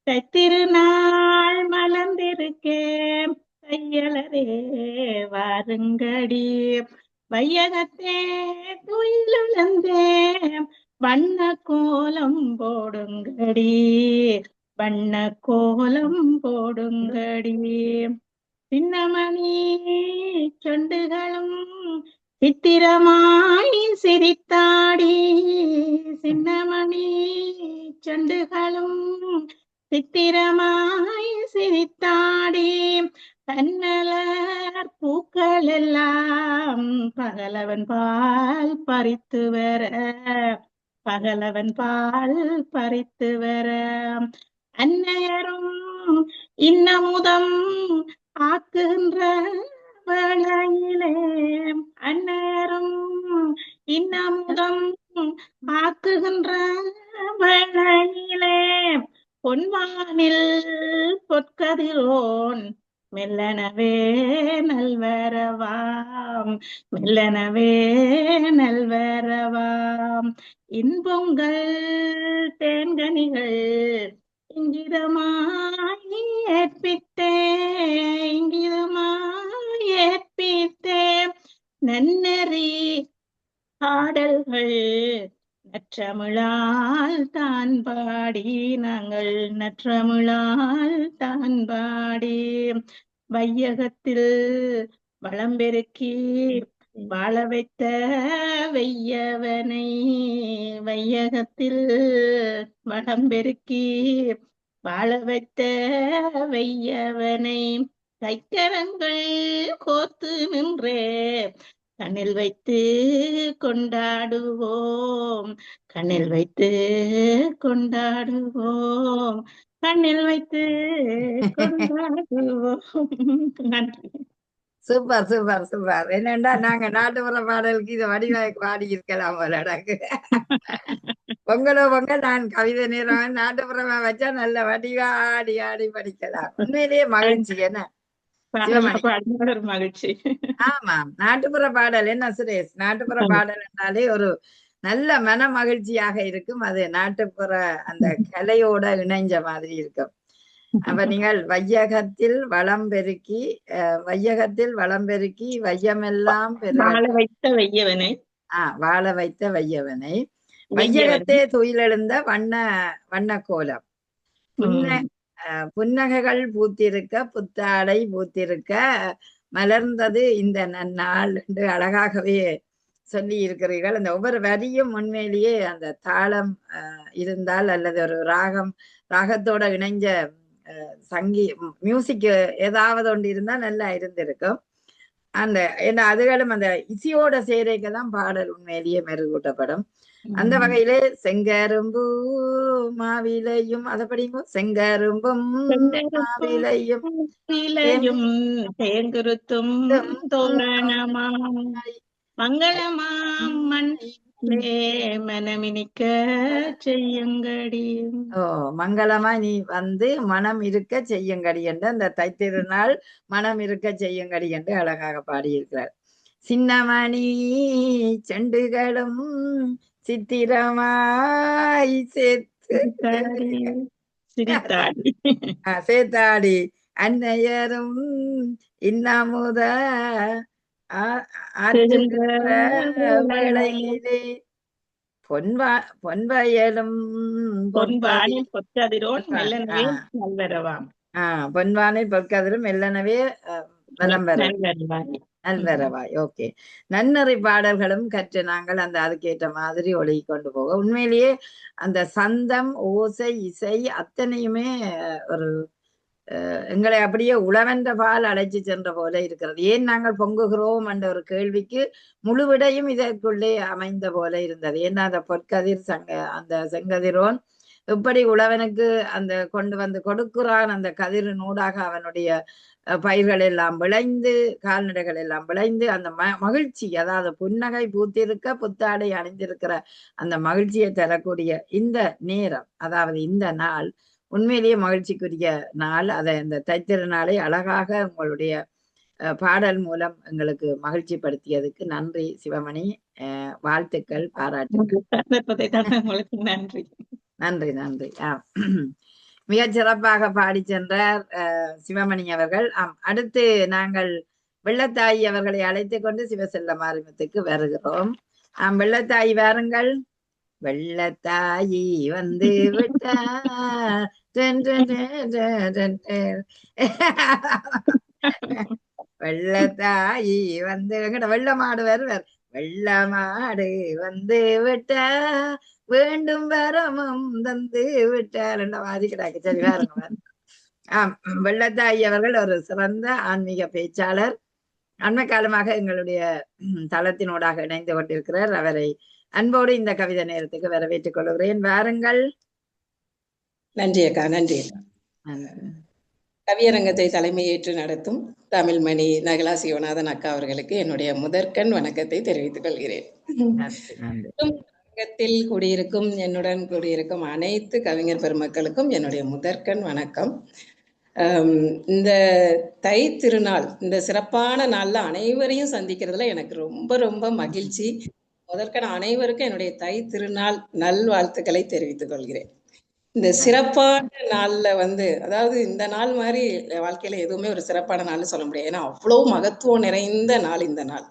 [SPEAKER 4] தைத்திருநாள் மலர்ந்திருக்கேன் தையலரே வாருங்கடி. வையகத்தே துயிலெழுந்தே வண்ண கோலம் போடுங்கடி. வண்ண கோலம் போடுங்கடி. சின்னமணி சொண்டுகளும் சித்திரமாய் சிரித்தாடி. சின்னமணி சொண்டுகளும் சித்திரமாய் சிரித்தாடி. தன்னலர் பூக்கள் எல்லாம் பகலவன் பால் பறித்து வர. பகலவன் பால் பறித்து வர. அன்னையரும் இன்னமுதம் ஆக்குகின்ற வேளையிலே. அன்னையரும் இன்னமுதம் ஆக்குகின்ற வேளையிலே. பொன்வானில் பொற்கதிரோன் மெல்லனவே நல்வரவாம். மெல்லனவே நல்வரவாம். இன்பங்கள் தேன்கனிகள் இங்கிதமாய் ஏற்பித்தே. இங்கிதமாய் ஏற்பித்தே. நன்னறி பாடல்கள் நற்றமிழால் தான் பாடி. நாங்கள் நற்றமிழால் தான் பாடி. வையகத்தில் வளம் பெருக்கி வாழ வைத்த வெய்யவனை. வையகத்தில் வளம் பெருக்கி வாழ வைத்த வெய்யவனை. கைக்கரங்கள் கோர்த்து நின்றே கண்ணில் வைத்து கொண்டாடுவோம். கண்ணில் வைத்து கொண்டாடுவோம். கண்ணில் வைத்து கொண்டாடுவோம். நன்றி.
[SPEAKER 1] Super super super. என்னண்டா நாங்க நாட்டுப்புற பாடலுக்கு இது வடிவாய் பாடி இருக்கலாம் போல எனக்கு. பொங்கலோ பொங்கல் நான் கவிதை நேரம் நாட்டுப்புறமா வச்சா நல்ல வடிவா ஆடி ஆடி படிக்கலாம். உண்மையிலேயே மகிழ்ச்சி. என்ன
[SPEAKER 4] ஒரு மகிழ்ச்சி.
[SPEAKER 1] ஆமாம், நாட்டுப்புற பாடல் என்ன சுரேஷ், நாட்டுப்புற பாடல் என்றாலே ஒரு நல்ல மன மகிழ்ச்சியாக இருக்கும். அது நாட்டுப்புற அந்த கலையோட இணைஞ்ச மாதிரி இருக்கும். அப்ப நீங்கள் வையகத்தில் வளம் பெருக்கி வையகத்தில் வளம் பெருக்கி வையமெல்லாம்
[SPEAKER 4] வாழ வைத்த வையவனை.
[SPEAKER 1] வாழ வைத்த வையவனை. வையகத்தே துயிலெழுந்த வண்ண வண்ண கோலம். புன்னகைகள் பூத்திருக்க புத்தாடை பூத்திருக்க மலர்ந்தது இந்த நன்னாள் என்று அழகாகவே சொல்லி இருக்கிறீர்கள். அந்த ஒவ்வொரு வரியும் உண்மையிலேயே அந்த தாளம் இருந்தால் அல்லது ஒரு ராகத்தோட இணைஞ்ச மியூசிக் ஏதாவது ஒன்று இருந்தா நல்லா இருந்திருக்கும். அந்த என்ன அதுகளும் அந்த இசையோட சேரைக்கெல்லாம் பாடல் உண்மையிலேயே மெருகூட்டப்படும். அந்த வகையிலே செங்கரும்பு மாவிலையும் அதை படிங்க. செங்கரும்பும் மாவிலையும்
[SPEAKER 4] தேங்குருத்தும் தோரணமாம். மங்களமாம் மனமினிக்க செய்யுங்கடி.
[SPEAKER 1] மங்களமா நீ வந்து மனம் இருக்க செய்யுங்கடி என்று அந்த தைத்திருநாள் மனம் இருக்க செய்யுங்கடி என்று அழகாக பாடியிருக்கிறார். சின்னமணி செண்டுகளும் சித்திரமாய் சேர்த்தாடி அன்னையரும் இன்னமுத ஆற்றுகின்ற வேளையிலே பொன்வயலும்
[SPEAKER 4] பொன்வானில் பொற்கதிரோன் மெல்லனவே நல்வரவாம்.
[SPEAKER 1] பொன்வானில் பொற்கதிரும் மெல்லனவே வலம் வர நல்வரவாய். ஓகே, நன்னறி பாடல்களும் கற்று நாங்கள் அந்த அதுக்கேற்ற மாதிரி ஒழுகி கொண்டு போக உண்மையிலேயே அந்த சந்தம், ஓசை, இசை அத்தனையுமே ஒரு எங்களை அப்படியே உழவென்ற பால் அழைச்சி சென்ற போல இருக்கிறது. ஏன் நாங்கள் பொங்குகிறோம் என்ற ஒரு கேள்விக்கு முழுவிடையும் இதற்குள்ளே அமைந்த போல இருந்தது. ஏன்னா அந்த பொற்கதிர் அந்த செங்கதிரோன் எப்படி உழவனுக்கு அந்த கொண்டு வந்து கொடுக்கிறான், அந்த கதிரினூடாக அவனுடைய பயிர்கள் எல்லாம் விளைந்து, கால்நடைகள் எல்லாம் விளைந்து, அந்த மகிழ்ச்சி, அதாவது புன்னகை பூத்திருக்க புத்தாடை அணிந்திருக்கிற அந்த மகிழ்ச்சியை தரக்கூடிய இந்த நேரம், அதாவது இந்த நாள் உண்மையிலேயே மகிழ்ச்சிக்குரிய நாள். அதை இந்த தைத்திருநாளை அழகாக உங்களுடைய பாடல் மூலம் எங்களுக்கு மகிழ்ச்சி படுத்தியதுக்கு நன்றி சிவமணி. வாழ்த்துக்கள், பாராட்டுகள்.
[SPEAKER 4] நன்றி
[SPEAKER 1] நன்றி நன்றி. மிகச் சிறப்பாக பாடி சென்றார் சிவமணி அவர்கள். அடுத்து நாங்கள் வெள்ளத்தாயி அவர்களை அழைத்து கொண்டு சிவசெல்ல மாரியத்துக்கு வருகிறோம். வெள்ளத்தாயி வாருங்கள். வெள்ளத்தாயி வந்து விட்டார், வெள்ளத்தாயி வந்து வெள்ளமாடு வருவர், வெள்ளமாடு வந்து விட்டார், வேண்டும் வரமும் தந்து விட்டார் என்ற மாதிரி கிடாக்கு. சரி, வேறுங்க. வெள்ளத்தாயி அவர்கள் ஒரு சிறந்த ஆன்மீக பேச்சாளர். அண்மை காலமாக எங்களுடைய தளத்தினூடாக இணைந்து கொண்டிருக்கிறார். அவரை அன்போடு இந்த கவிதை நேரத்துக்கு வரவேற்றுக் கொள்கிறேன். வாருங்கள்.
[SPEAKER 5] நன்றி அக்கா. நன்றி அக்கா. கவியரங்கத்தை தலைமையேற்று நடத்தும் தமிழ்மணி நகலா சிவநாதன் அக்கா அவர்களுக்கு என்னுடைய முதற்கண் வணக்கத்தை தெரிவித்துக் கொள்கிறேன். அரங்கத்தில் கூடியிருக்கும், என்னுடன் கூடியிருக்கும் அனைத்து கவிஞர் பெருமக்களுக்கும் என்னுடைய முதற்கண் வணக்கம். இந்த தை திருநாள், இந்த சிறப்பான நாள்ல அனைவரையும் சந்திக்கிறதுல எனக்கு ரொம்ப ரொம்ப மகிழ்ச்சி. முதற்கண் அனைவருக்கும் என்னுடைய தை திருநாள் நல்வாழ்த்துக்களை தெரிவித்துக் கொள்கிறேன். இந்த சிறப்பான நாள்ல அதாவது இந்த நாள் மாதிரி வாழ்க்கையில எதுவுமே ஒரு சிறப்பான நாள்னு சொல்ல முடியாது. ஏன்னா அவ்வளவு மகத்துவம் நிறைந்த நாள் இந்த நாள்.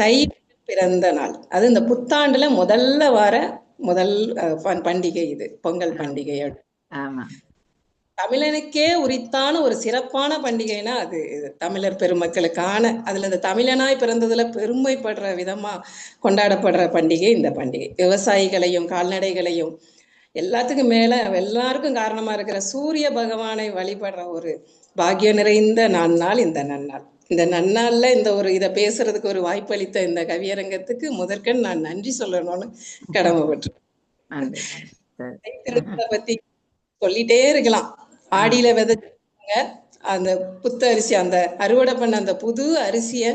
[SPEAKER 5] தை பிறந்த நாள். அது இந்த புத்தாண்டுல முதல்ல வர முதல் பண்டிகை இது, பொங்கல் பண்டிகை. தமிழனுக்கே உரித்தான ஒரு சிறப்பான பண்டிகைனா அது தமிழர் பெருமக்களுக்கான, அதுல இந்த தமிழனாய் பிறந்ததுல பெருமைப்படுற விதமா கொண்டாடப்படுற பண்டிகை இந்த பண்டிகை. விவசாயிகளையும் கால்நடைகளையும் எல்லாத்துக்கும் மேல எல்லாருக்கும் காரணமா இருக்கிற சூரிய பகவானை வழிபடுற ஒரு பாக்கியம் நிறைந்த நன்னாள் இந்த நன்னாள். இந்த நன்னாள்ல இதை பேசுறதுக்கு ஒரு வாய்ப்பு அளித்த இந்த கவியரங்கத்துக்கு முதற்கண் நான் நன்றி சொல்லணும்னு கடமைப்பட்டிருக்கேன். பத்தி சொல்லிட்டே இருக்கலாம். ஆடியில விதைச்சாங்க அந்த புத்த அரிசி, அந்த அறுவடை பண்ண அந்த புது அரிசிய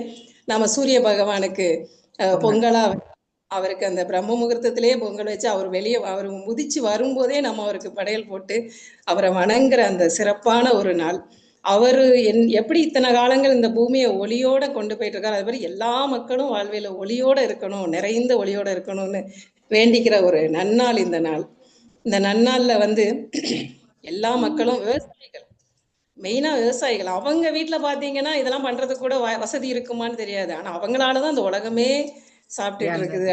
[SPEAKER 5] நாம சூரிய பகவானுக்கு பொங்கலா, அவருக்கு அந்த பிரம்ம முகூர்த்தத்திலேயே பொங்கல் வச்சு அவர் முதிச்சு வரும்போதே நம்ம அவருக்கு படையல் போட்டு அவரை வணங்குற அந்த சிறப்பான ஒரு நாள். அவரு எப்படி இத்தனை காலங்கள் இந்த பூமியை ஒளியோட கொண்டு போயிட்டு இருக்காரு, அது மாதிரி எல்லா மக்களும் வாழ்வியல ஒளியோட இருக்கணும், நிறைந்த ஒளியோட இருக்கணும்னு வேண்டிக்கிற ஒரு நன்னாள் இந்த நாள். இந்த நன்னாள்ல எல்லா மக்களும் விவசாயிகள், மெயினா விவசாயிகள், அவங்க வீட்டுல பாத்தீங்கன்னா இதெல்லாம் பண்றதுக்கு கூட வசதி இருக்குமான்னு தெரியாது. ஆனா அவங்களாலதான் அந்த உலகமே சாப்பிட்டுட்டு இருக்குது.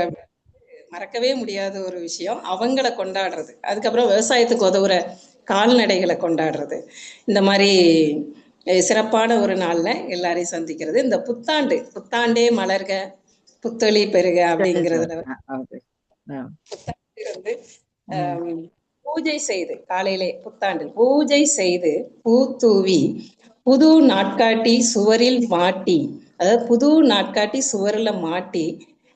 [SPEAKER 5] மறக்கவே முடியாத ஒரு விஷயம் அவங்கள கொண்டாடுறது. அதுக்கப்புறம் விவசாயத்துக்கு உதவுற கால்நடைகளை கொண்டாடுறது. இந்த மாதிரி சிறப்பான ஒரு நாள்ல எல்லாரையும் சந்திக்கிறது. இந்த புத்தாண்டே மலர்க புத்தொளி பெருக அப்படிங்கிறதுல புத்தாண்டு பூஜை செய்து, காலையிலே புத்தாண்டில் பூஜை செய்து பூ தூவி புது நாட்காட்டி சுவரில் மாட்டி, அதாவது புது நாட்காட்டி சுவரில் மாட்டி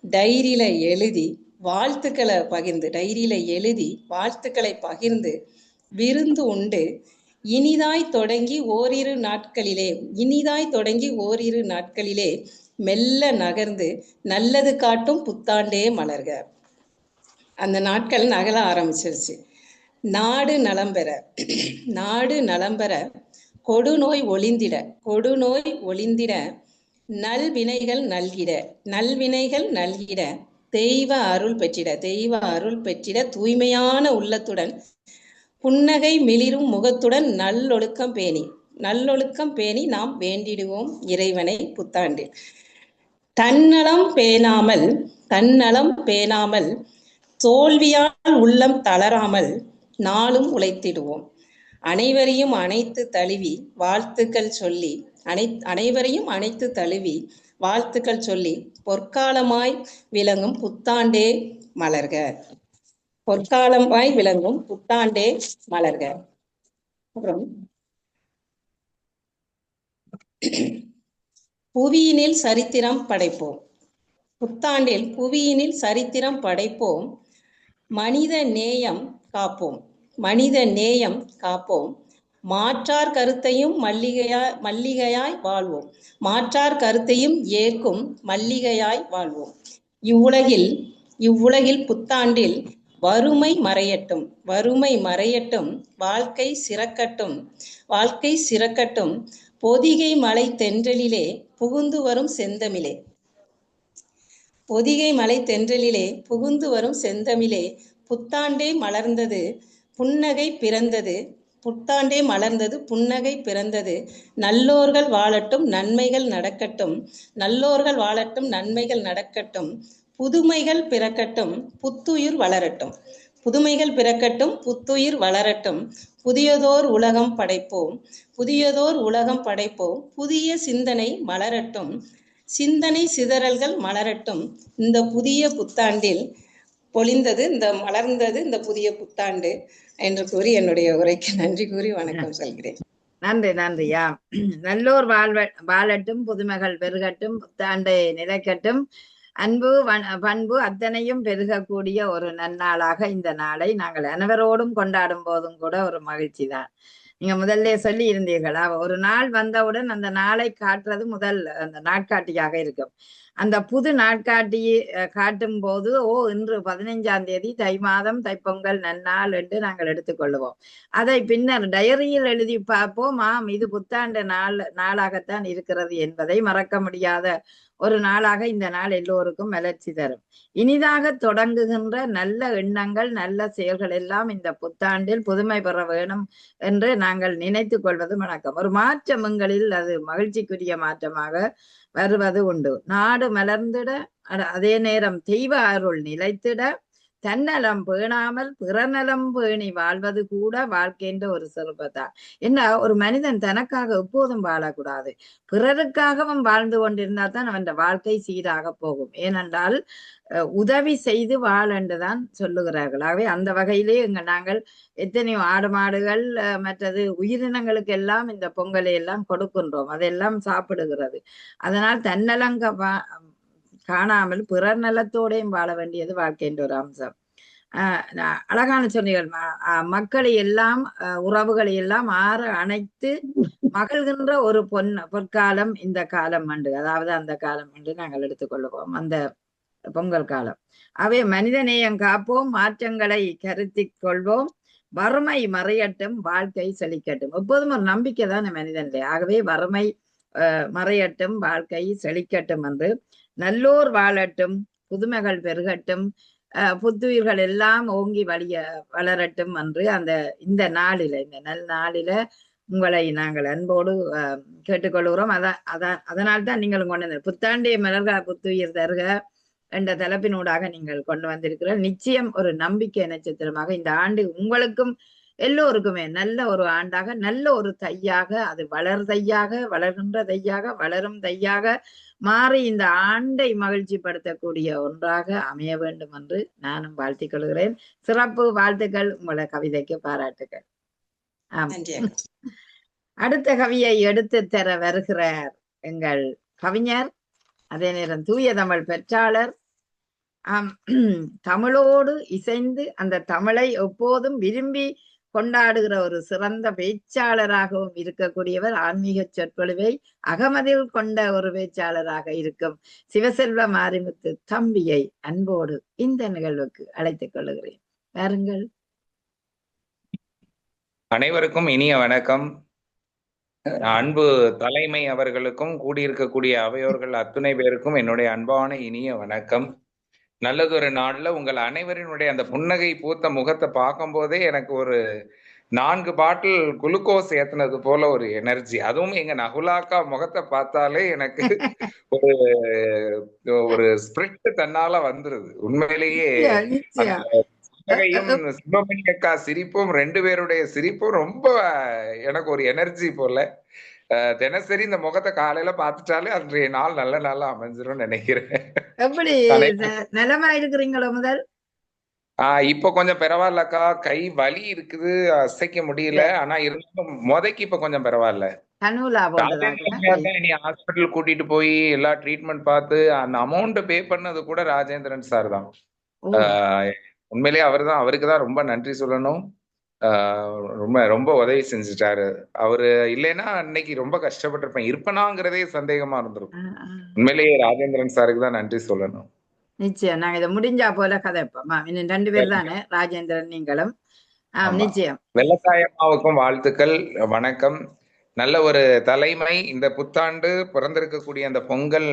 [SPEAKER 5] டைரியில எழுதி வாழ்த்துக்களை பகிர்ந்து, டைரியில எழுதி வாழ்த்துக்களை பகிர்ந்து விருந்து உண்டு இனிதாய் தொடங்கி ஓரிரு நாட்களிலே மெல்ல நகர்ந்து நல்லது காட்டும் புத்தாண்டே மலர்க. அந்த நாட்கள் நகல ஆரம்பிச்சிருச்சு. நாடு நலம் பெற கொடுநோய் ஒளிந்திட நல்வினைகள் நல்கிட தெய்வ அருள் பெற்றிட தூய்மையான உள்ளத்துடன் புன்னகை மிளிரும் முகத்துடன் நல்லொழுக்கம் பேணி, நல்லொழுக்கம் பேணி நாம் வேண்டிடுவோம் இறைவனை புத்தாண்டில். தன்னலம் பேணாமல் தோல்வியால் உள்ளம் தளராமல் நாளும் உழைத்திடுவோம். அனைவரையும் அணைத்து தழுவி வாழ்த்துக்கள் சொல்லி பொற்காலமாய் விளங்கும் புத்தாண்டே மலர்க. அப்புறம் புவியினில் சரித்திரம் படைப்போம். புத்தாண்டில் புவியினில் சரித்திரம் படைப்போம். மனித நேயம் காப்போம். மாற்றார் கருத்தையும் மல்லிகையாய் வாழ்வோம். மாற்றார் கருத்தையும் ஏற்கும் மல்லிகையாய் வாழ்வோம். இவ்வுலகில் புத்தாண்டில் வறுமை மறையட்டும், வாழ்க்கை சிறக்கட்டும். பொதிகை மலை தென்றலிலே புகுந்து வரும் செந்தமிழே, புத்தாண்டே மலர்ந்தது புன்னகை பிறந்தது. நல்லோர்கள் வாழட்டும் நன்மைகள் நடக்கட்டும். புதுமைகள் பிறக்கட்டும் புத்துயிர் வளரட்டும். புதியதோர் உலகம் படைப்போம். புதிய சிந்தனை மலரட்டும். சிந்தனை சிதறல்கள் மலரட்டும். இந்த புதிய புத்தாண்டில் மலர்ந்தது இந்த புதிய புத்தாண்டு என்று கூறி என்னுடைய உரைக்கு நன்றி கூறி வணக்கம் சொல்கிறேன்.
[SPEAKER 1] நன்றியா. நல்லோர் வாழட்டும், புதுமைகள் பெருகட்டும், புத்தாண்டு நிலைக்கட்டும், அன்பு பண்பு அத்தனையும் பெருகக்கூடிய ஒரு நன்னாளாக இந்த நாளை நாங்கள் அனைவரோடும் கொண்டாடும் போதும் கூட ஒரு மகிழ்ச்சி தான். நீங்க முதல்ல சொல்லி இருந்தீர்களா, ஒரு நாள் வந்தவுடன் அந்த நாளை காட்டுறது முதல் அந்த நாட்காட்டியாக இருக்கும். அந்த புது நாட்காட்டியை காட்டும் போது இன்று 15ஆம் தேதி தை மாதம் தைப்பொங்கல் நன்னாள் என்று நாங்கள் எடுத்துக்கொள்ளுவோம். அதை பின்னர் டைரியில் எழுதி பார்ப்போம். இது புத்தாண்டு நாளாகத்தான் இருக்கிறது என்பதை மறக்க முடியாத ஒரு நாளாக இந்த நாள் எல்லோருக்கும் மலர்ச்சி தரும். இனிதாக தொடங்குகின்ற நல்ல எண்ணங்கள் நல்ல செயல்கள் எல்லாம் இந்த புத்தாண்டில் புதுமை பெற வேணும் என்று நாங்கள் நினைத்து கொள்வது வணக்கம். ஒரு மாற்றம் எங்களில் அது மகிழ்ச்சிக்குரிய மாற்றமாக வருவது உண்டு. நாடு மலர்ந்திட, அதே நேரம் தெய்வ அருள் நிலைத்திட, தன்னலம் பேணாமல் பிறநலம் பேணி வாழ்வது கூட வாழ்க்கை என்ற ஒரு சிறப்புதான். என்ன, ஒரு மனிதன் தனக்காக எப்போதும் வாழக்கூடாது, பிறருக்காகவும் வாழ்ந்து கொண்டிருந்தா தான் அவன் வாழ்க்கை சீராக போகும். ஏனென்றால் உதவி செய்து வாழ் என்றுதான் சொல்லுகிறார்கள். ஆகவே அந்த வகையிலே நாங்கள் எத்தனையோ ஆடு மாடுகள் மற்றது உயிரினங்களுக்கு எல்லாம் இந்த பொங்கலை எல்லாம் கொடுக்கின்றோம், அதெல்லாம் சாப்பிடுகிறது. அதனால் தன்னலங்க காணாமல் பிறர் நலத்தோடையும் வாழ வேண்டியது வாழ்க்கை என்ற ஒரு அம்சம். அழகான சொன்னீர்கள். மக்களை எல்லாம் உறவுகளை எல்லாம் அணைத்து மகிழ்கின்ற ஒரு பொற்காலம் இந்த காலம் என்று, அதாவது அந்த காலம் என்று நாங்கள் எடுத்துக்கொள்ளுவோம், அந்த பொங்கல் காலம். அவை மனித நேயம் காப்போம், மாற்றங்களை கருத்திக் கொள்வோம், வறுமை மறையட்டும், வாழ்க்கை செழிக்கட்டும். எப்போதும் ஒரு நம்பிக்கை தான் மனிதனிலே. ஆகவே வறுமை மறையட்டும், வாழ்க்கை செழிக்கட்டும் என்று, நல்லோர் வாழட்டும், புதுமைகள் பெருகட்டும், புத்துயிர்கள் எல்லாம் ஓங்கி வளரட்டும் என்று இந்த நாளில, இந்த நல் நாளில உங்களை நாங்கள் அன்போடு கேட்டுக்கொள்கிறோம். அதனால்தான் நீங்கள் கொண்டு வந்த புத்தாண்டே மலர்க புத்துயிர் தருக என்ற தலைப்பினூடாக நீங்கள் கொண்டு வந்திருக்கிறீர்கள். நிச்சயம் ஒரு நம்பிக்கை நட்சத்திரமாக இந்த ஆண்டு உங்களுக்கும் எல்லோருக்குமே நல்ல ஒரு ஆண்டாக, நல்ல ஒரு தையாக, அது வளர்கின்ற தையாக, வளரும் தையாக மாறி இந்த ஆண்டை மகிழ்ச்சிப்படுத்தக்கூடிய ஒன்றாக அமைய வேண்டும் என்று நானும் வாழ்த்திக் கொள்கிறேன். சிறப்பு வாழ்த்துக்கள். உங்களோட கவிதைக்கு பாராட்டுகள். அடுத்த கவியை எடுத்து தர வருகிறார் எங்கள் கவிஞர், அதே நேரம் தூய தமிழ் பெற்றாளர், தமிழோடு இசைந்து அந்த தமிழை எப்போதும் விரும்பி கொண்டாடுகிற ஒரு சிறந்த பேச்சாளராகவும் இருக்கக்கூடியவர், ஆன்மீக சொற்பொழிவை அகமதில் கொண்ட ஒரு பேச்சாளராக இருக்கும் சிவசெல்வ மாரிமுத்து தம்பியை அன்போடு இந்த நிகழ்வுக்கு அழைத்துக் கொள்ளுகிறேன். வாருங்கள்.
[SPEAKER 6] அனைவருக்கும் இனிய வணக்கம். அன்பு தலைமை அவர்களுக்கும் கூடியிருக்கக்கூடிய அவையோர்கள் அத்துணை பேருக்கும் என்னுடைய அன்பான இனிய வணக்கம். நல்லதொரு நாள்ல உங்கள் அனைவரினுடைய அந்த புன்னகை பூத்த முகத்தை பார்க்கும் போதே எனக்கு ஒரு 4 பாட்டில் குளுக்கோஸ் ஏத்துனது போல ஒரு எனர்ஜி. அதுவும் எங்க நகுலாக்கா முகத்தை பார்த்தாலே எனக்கு ஒரு ஒரு ஸ்பிரிட் தன்னால வந்துருது. உண்மையிலேயே
[SPEAKER 1] நிச்சயம்.
[SPEAKER 6] புன்னகையும் சிவமணி அக்கா சிரிப்பும் 2 பேருடைய சிரிப்பும் ரொம்ப எனக்கு ஒரு எனர்ஜி போல. தினசரி இந்த முகத்தை காலையில பார்த்துட்டாலே அன்றைய நாள் நல்ல நாளா அமைஞ்சிரும் நினைக்கிறேன்.
[SPEAKER 1] எப்படி நலமா இருக்கிறீங்களோ முதல்?
[SPEAKER 6] இப்ப கொஞ்சம் பரவாயில்லக்கா. கை வலி இருக்குது, அசைக்க முடியல. ஆனா இருந்தாலும் முதக்கு இப்ப கொஞ்சம் பரவாயில்ல. இனி ஹாஸ்பிட்டல் கூட்டிட்டு போய் எல்லா ட்ரீட்மெண்ட் பார்த்து அந்த அமௌண்ட் பே பண்ணது கூட ராஜேந்திரன் சார் தான். உண்மையிலேயே அவருக்கு தான் ரொம்ப நன்றி சொல்லணும். ரொம்ப ரொம்ப உதவி செஞ்சுட்டாரு. அவரு இல்லைன்னா அன்னைக்கு ரொம்ப கஷ்டப்பட்டிருப்பேன். இருப்பனாங்கிறதே சந்தேகமா இருந்திருக்கும். உண்மையிலேயே ராஜேந்திரன் சாருக்கு தான் நன்றி சொல்லணும்.
[SPEAKER 1] நிச்சயம். நாங்க இதை முடிஞ்சா போல கதைப்போம். இன்னும் 2 பேர் தானே, ராஜேந்திரன் நீங்களும். நிச்சயம்.
[SPEAKER 6] வெள்ளத்தாயம்மாவுக்கும் வாழ்த்துக்கள், வணக்கம். நல்ல ஒரு தலைமை. இந்த புத்தாண்டு பிறந்திருக்கக்கூடிய அந்த பொங்கல்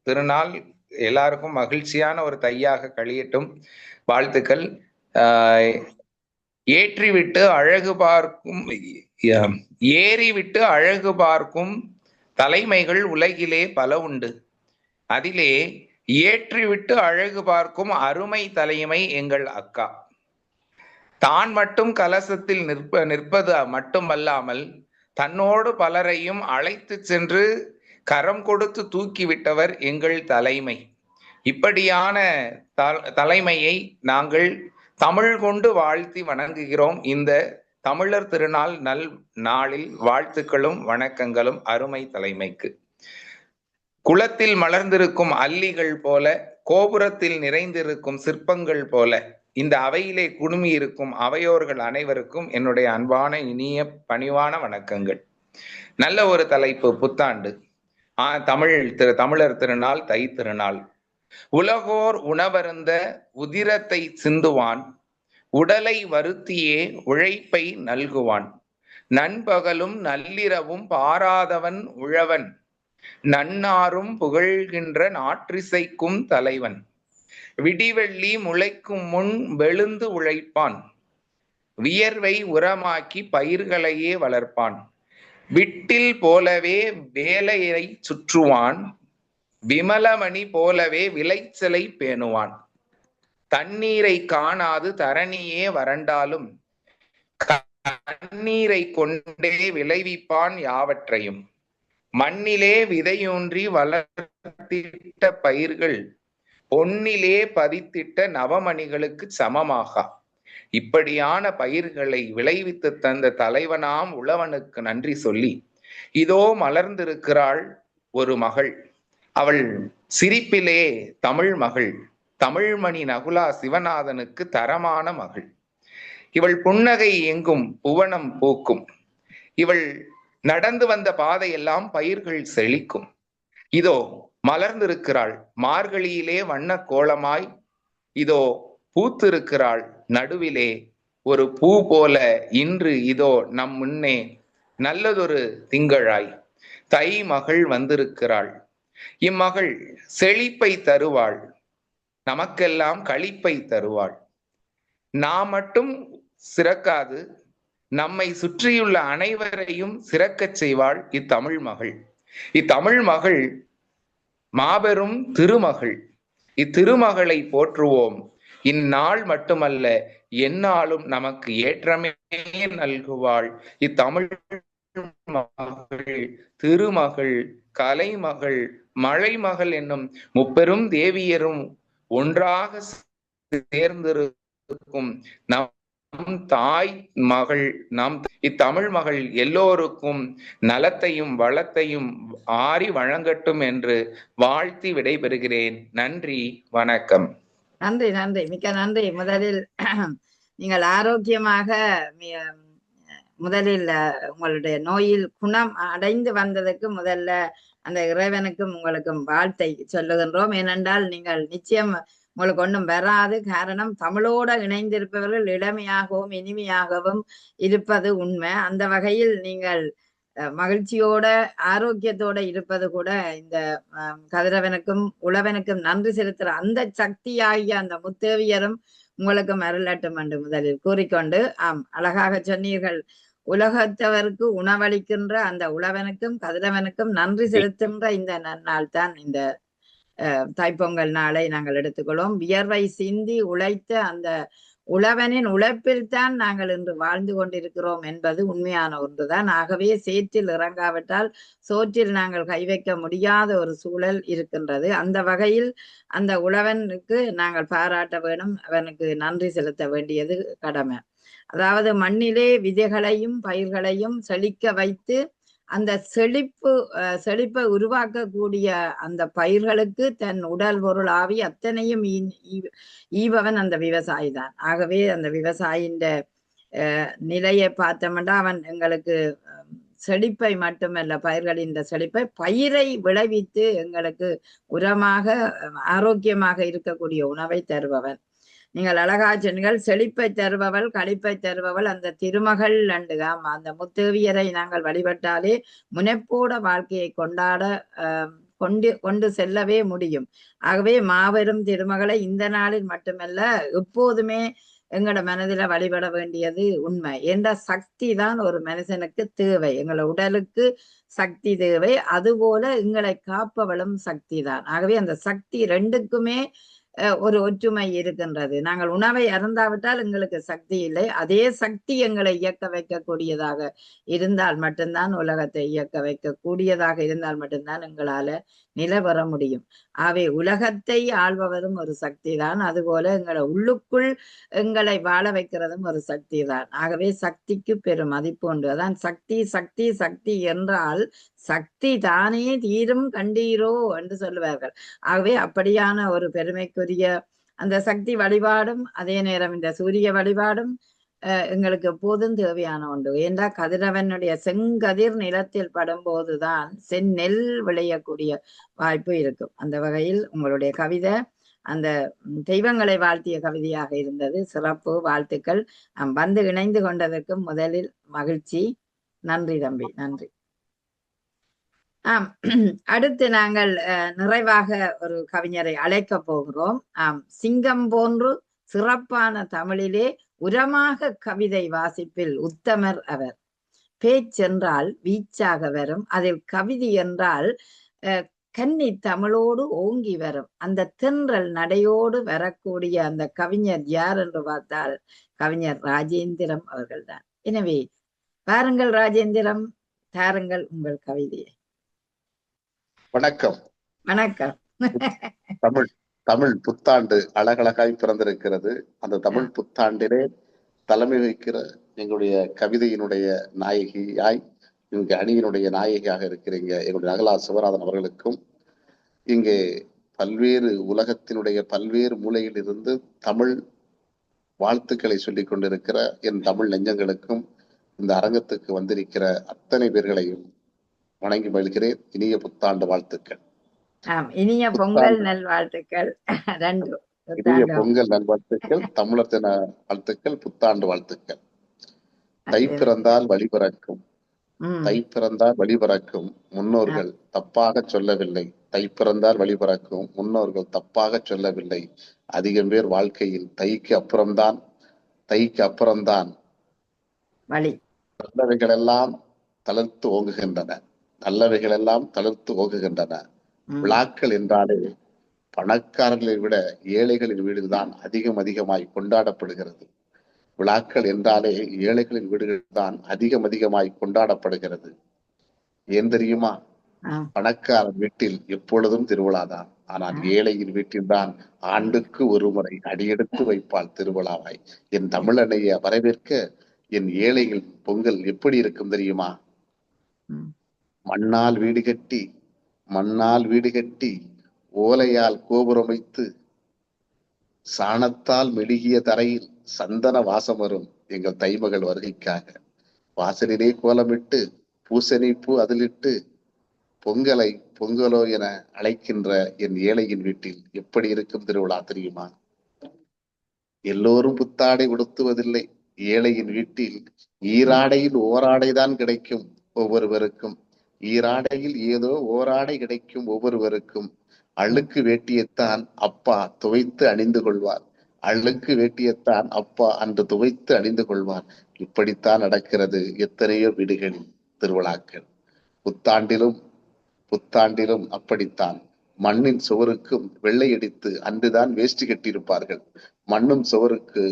[SPEAKER 6] திருநாள் எல்லாருக்கும் மகிழ்ச்சியான ஒரு தையாக கழியட்டும். வாழ்த்துக்கள். ஏற்றிவிட்டு அழகு பார்க்கும் ஏறிவிட்டு அழகு பார்க்கும் தலைமைகள் உலகிலே பல உண்டு. அதிலே ஏற்றிவிட்டு அழகு பார்க்கும் அருமை தலைமை எங்கள் அக்கா. தான் மட்டும் கலசத்தில் நிற்பது மட்டுமல்லாமல் தன்னோடு பலரையும் அழைத்து சென்று கரம் கொடுத்து தூக்கிவிட்டவர் எங்கள் தலைமை. இப்படியான தலைமையை நாங்கள் தமிழ் கொண்டு வாழ்த்தி வணங்குகிறோம். இந்த தமிழர் திருநாள் நல் நாளில் வாழ்த்துக்களும் வணக்கங்களும் அருமை தலைமைக்கு. குளத்தில் மலர்ந்திருக்கும் அல்லிகள் போல, கோபுரத்தில் நிறைந்திருக்கும் சிற்பங்கள் போல இந்த அவையிலே குடுமி இருக்கும் அவையோர்கள் அனைவருக்கும் என்னுடைய அன்பான இனிய பணிவான வணக்கங்கள். நல்ல ஒரு தலைப்பு, புத்தாண்டு. தமிழர் திருநாள், தை திருநாள். உலகோர் உணவருந்த உதிரத்தை சிந்துவான், உடலை வருத்தியே உழைப்பை நல்குவான். நண்பகலும் நள்ளிரவும் பாராதவன் உழவன், நன்னாரும் புகழ்கின்ற நாற்றிசைக்கும் தலைவன். விடிவெள்ளி முளைக்கும் முன் வெளுந்து உழைப்பான், வியர்வை உரமாக்கி பயிர்களையே வளர்ப்பான். விட்டில் போலவே வேலையை சுற்றுவான், விமலமணி போலவே விளைச்சலை பேணுவான். தண்ணீரை காணாது தரணியே வறண்டாலும் கண்ணீரை கொண்டே விளைவிப்பான் யாவற்றையும். மண்ணிலே விதையூன்றி வளர்த்திட்ட பயிர்கள் பொன்னிலே பதித்திட்ட நவமணிகளுக்கு சமமாக. இப்படியான பயிர்களை விளைவித்து தந்த தலைவனாம் உழவனுக்கு நன்றி சொல்லி இதோ மலர்ந்திருக்கிறாள் ஒரு மகள். அவள் சிரிப்பிலே தமிழ் மகள், தமிழ்மணி நகுலா சிவநாதனுக்கு தரமான மகள். இவள் புன்னகை எங்கும் புவனம் பூக்கும். இவள் நடந்து வந்த பாதையெல்லாம் பயிர்கள் செழிக்கும். இதோ மலர்ந்திருக்கிறாள் மார்கழியிலே வண்ண கோலமாய், இதோ பூத்திருக்கிறாள் நடுவிலே ஒரு பூ போல. இன்று இதோ நம் முன்னே நல்லதொரு திங்களாய் தை மகள் வந்திருக்கிறாள். இம்மகள் செழிப்பை தருவாள், நமக்கெல்லாம் களிப்பை தருவாள். நாம் மட்டும் சிறக்காது, நம்மை சுற்றியுள்ள அனைவரையும் சிறக்கச் செய்வாள் இத்தமிழ் மகள். இத்தமிழ் மகள் மாபெரும் திருமகள். இத்திருமகளை போற்றுவோம். இந்நாள் மட்டுமல்ல, எந்நாளும் நமக்கு ஏற்றமே நல்குவாள் இத்தமிழ் மகள், திருமகள், கலைமகள், மழைமகள் என்னும் முப்பெரும் தேவியரும் ஒன்றாக சேர்ந்திருக்கும் நம் தாய் மகள், நம் இத்தமிழ் மகள் எல்லோருக்கும் நலத்தையும் வளத்தையும் ஆறி வழங்கட்டும் என்று வாழ்த்தி விடைபெறுகிறேன். நன்றி, வணக்கம்.
[SPEAKER 1] நன்றி, நன்றி, மிக்க நன்றி. முதலில் நீங்கள் ஆரோக்கியமாக முதலில் உங்களுடைய நோயில் குணம் அடைந்து வந்ததுக்கு முதல்ல அந்த இறைவனுக்கும் உங்களுக்கும் வாழ்த்தை சொல்லுகின்றோம். ஏனென்றால் நீங்கள் நிச்சயம் உங்களுக்கு ஒன்றும் வராது. காரணம், தமிழோட இணைந்திருப்பவர்கள் இளமையாகவும் இனிமையாகவும் இருப்பது உண்மை. அந்த வகையில் நீங்கள் மகிழ்ச்சியோட ஆரோக்கியத்தோட இருப்பது கூட இந்த கதிரவனுக்கும் உழவனுக்கும் நன்றி செலுத்துற அந்த சக்தியாகிய அந்த முத்தேவியரும் உங்களுக்கும் அருளட்டும் என்று முதலில் கூறிக்கொண்டு, ஆம், அழகாக சொன்னீர்கள். உலகத்தவருக்கு உணவளிக்கின்ற அந்த உழவனுக்கும் கதிரவனுக்கும் நன்றி செலுத்துகின்ற இந்த நன்னாள் தான் இந்த தைப்பொங்கல் நாளை நாங்கள் எடுத்துக்கொள்வோம். வியர்வை சிந்தி உழைத்த அந்த உழவனின் உழைப்பில் தான் நாங்கள் இன்று வாழ்ந்து கொண்டிருக்கிறோம் என்பது உண்மையான ஒன்றுதான். ஆகவே சேற்றில் இறங்காவிட்டால் சோற்றில் நாங்கள் கை வைக்க முடியாத ஒரு சூழல் இருக்கின்றது. அந்த வகையில் அந்த உழவனுக்கு நாங்கள் பாராட்ட வேணும், அவனுக்கு நன்றி செலுத்த வேண்டியது கடமை. அதாவது மண்ணிலே விதைகளையும் பயிர்களையும் செழிக்க வைத்து அந்த செழிப்பை உருவாக்கக்கூடிய அந்த பயிர்களுக்கு தன் உடல் பொருள் ஆவி அத்தனையும் ஈபவன் அந்த விவசாயி தான். ஆகவே அந்த விவசாயியின் நிலையை பார்த்தோம்னா அவன் எங்களுக்கு செழிப்பை மட்டுமல்ல, பயிர்களின் செழிப்பை, பயிரை விளைவித்து எங்களுக்கு உரமாக ஆரோக்கியமாக இருக்கக்கூடிய உணவை தருபவன். நீங்கள் அழகா சொன்னீர்கள், செழிப்பை தருபவள் களிப்பை தருபவள் அந்த திருமகள் அண்டுகாம். அந்த முத்தேவியரை நாங்கள் வழிபட்டாலே முனைப்போட வாழ்க்கையை கொண்டு செல்லவே முடியும். ஆகவே மாபெரும் திருமகளை இந்த நாளில் மட்டுமல்ல எப்போதுமே எங்களோட மனதில வழிபட வேண்டியது உண்மை. என்ற சக்தி தான் ஒரு மனுஷனுக்கு தேவை. எங்களோட உடலுக்கு சக்தி தேவை, அதுபோல எங்களை காப்பவளும் சக்தி தான். ஆகவே அந்த சக்தி ரெண்டுக்குமே ஒரு ஒற்றுமை இருக்கின்றது. நாங்கள் உணவை அருந்தாவிட்டால் எங்களுக்கு சக்தி இல்லை. அதே சக்தி எங்களை இயக்க வைக்கக்கூடியதாக இருந்தால் மட்டும்தான், உலகத்தை இயக்க வைக்கக்கூடியதாக இருந்தால் மட்டும்தான் எங்களால நிலை பெற முடியும். ஆகவே உலகத்தை ஆள்பவரும் ஒரு சக்தி தான், அதுபோல எங்களை உள்ளுக்குள் எங்களை வாழ வைக்கிறதும் ஒரு சக்தி தான். ஆகவே சக்திக்கு பெரும் மதிப்பு உண்டு. அதான் சக்தி சக்தி சக்தி என்றால் சக்தி தானே தீரும் கண்டீரோ என்று சொல்லுவார்கள். ஆகவே அப்படியான ஒரு பெருமைக்குரிய அந்த சக்தி வழிபாடும் அதே நேரம் இந்த சூரிய வழிபாடும் எங்களுக்கு எப்போதும் தேவையான ஒன்று. ஏண்டா கதிரவனுடைய செங்கதிர் நிலத்தில் படும்போதுதான் செந்நெல் விளையக்கூடிய வாய்ப்பு இருக்கும். அந்த வகையில் உங்களுடைய கவிதை அந்த தெய்வங்களை வாழ்த்திய கவிதையாக இருந்தது. சிறப்பு, வாழ்த்துக்கள். வந்து இணைந்து கொண்டதற்கு முதலில் மகிழ்ச்சி. நன்றி தம்பி, நன்றி. அடுத்து நாங்கள் நிறைவாக ஒரு கவிஞரை அழைக்க போகிறோம். சிங்கம் போன்று சிறப்பான தமிழிலே உரமாக கவிதை வாசிப்பில் உத்தமர் அவர். பேச்சென்றால் வீச்சாக வரும், அதில் கவிதை என்றால் கன்னி தமிழோடு ஓங்கி வரும். அந்த தென்றல் நடையோடு வரக்கூடிய அந்த கவிஞர் யார் என்று பார்த்தால் கவிஞர் ராஜேந்திரம் அவர்கள்தான். எனவே பாருங்கள் ராஜேந்திரம், தாருங்கள் உங்கள் கவிதையை.
[SPEAKER 7] வணக்கம்.
[SPEAKER 1] வணக்கம்.
[SPEAKER 7] தமிழ் புத்தாண்டு அழகழகாய் பிறந்திருக்கிறது. அந்த தமிழ் புத்தாண்டிலே தலைமை வகிக்கிற எங்களுடைய கவிதையினுடைய நாயகியாய், இங்கு அணியினுடைய நாயகியாக இருக்கிறீங்க எங்களுடைய நகலா சிவநாதன் அவர்களுக்கும், இங்கே பல்வேறு உலகத்தினுடைய பல்வேறு மூலையில் இருந்து தமிழ் வாழ்த்துக்களை சொல்லிக் கொண்டிருக்கிற என் தமிழ் நெஞ்சங்களுக்கும், இந்த அரங்கத்துக்கு வந்திருக்கிற அத்தனை பேர்களையும் வணங்கி மகிழ்கிறேன். இனிய புத்தாண்டு வாழ்த்துக்கள்.
[SPEAKER 1] இனிய பொங்கல் நல்வாழ்த்துக்கள்.
[SPEAKER 7] இனிய பொங்கல் நல்வாழ்த்துக்கள், தமிழர் தின வாழ்த்துக்கள், புத்தாண்டு வாழ்த்துக்கள். தை பிறந்தால் வழி பிறக்கும், தை பிறந்தால் வழி பிறக்கும், முன்னோர்கள் தப்பாக சொல்லவில்லை. தை பிறந்தால் வழி பிறக்கும், முன்னோர்கள் தப்பாக சொல்லவில்லை. அதிகம் பேர் வாழ்க்கையில் தைக்கு அப்புறம்தான் வழி. நல்லவைகள் எல்லாம் தளர்த்து ஓங்குகின்றன. விழாக்கள் என்றாலே பணக்காரர்களை விட ஏழைகளின் வீடுதான் அதிகமாய் கொண்டாடப்படுகிறது. விழாக்கள் என்றாலே ஏழைகளின் வீடுகள் தான் அதிகமாய் கொண்டாடப்படுகிறது. ஏன் தெரியுமா? பணக்காரன் வீட்டில் எப்பொழுதும் திருவிழாதான். ஆனால் ஏழையின் வீட்டில்தான் ஆண்டுக்கு ஒரு முறை அடியெடுத்து வைப்பாள் திருவிழாவாய். என் தமிழனைய வரவேற்க என் ஏழைகள் பொங்கல் எப்படி இருக்கும் தெரியுமா? மண்ணால் வீடு கட்டி ஓலையால் கோபுரம் வைத்து சாணத்தால் மெழுகிய தரையில் சந்தன வாசம் வரும் எங்கள் தைமகள் வருகைக்காக. வாசலிலே கோலமிட்டு பூசணி பூ அதிலிட்டு பொங்கலோ என அழைக்கின்ற என் ஏழையின் வீட்டில் எப்படி இருக்கும் திருவிழா தெரியுமா? எல்லோரும் புத்தாடை உடுத்துவதில்லை. ஏழையின் வீட்டில் ஈராடையில் ஓராடைதான் கிடைக்கும் ஒவ்வொருவருக்கும். ஈராடையில் ஏதோ ஓராடை கிடைக்கும் ஒவ்வொருவருக்கும். அழுக்கு வேட்டியைத்தான் அப்பா துவைத்து அணிந்து கொள்வார். அழுக்கு வேட்டியத்தான் அப்பா அன்று துவைத்து அணிந்து கொள்வார். இப்படித்தான் நடக்கிறது எத்தனையோ வீடுகளில் திருவிழாக்கள். புத்தாண்டிலும் அப்படித்தான். மண்ணின் சுவருக்கும் வெள்ளையடித்து அன்றுதான் வேஷ்டி கட்டியிருப்பார்கள். மண்ணும் சுவருக்கு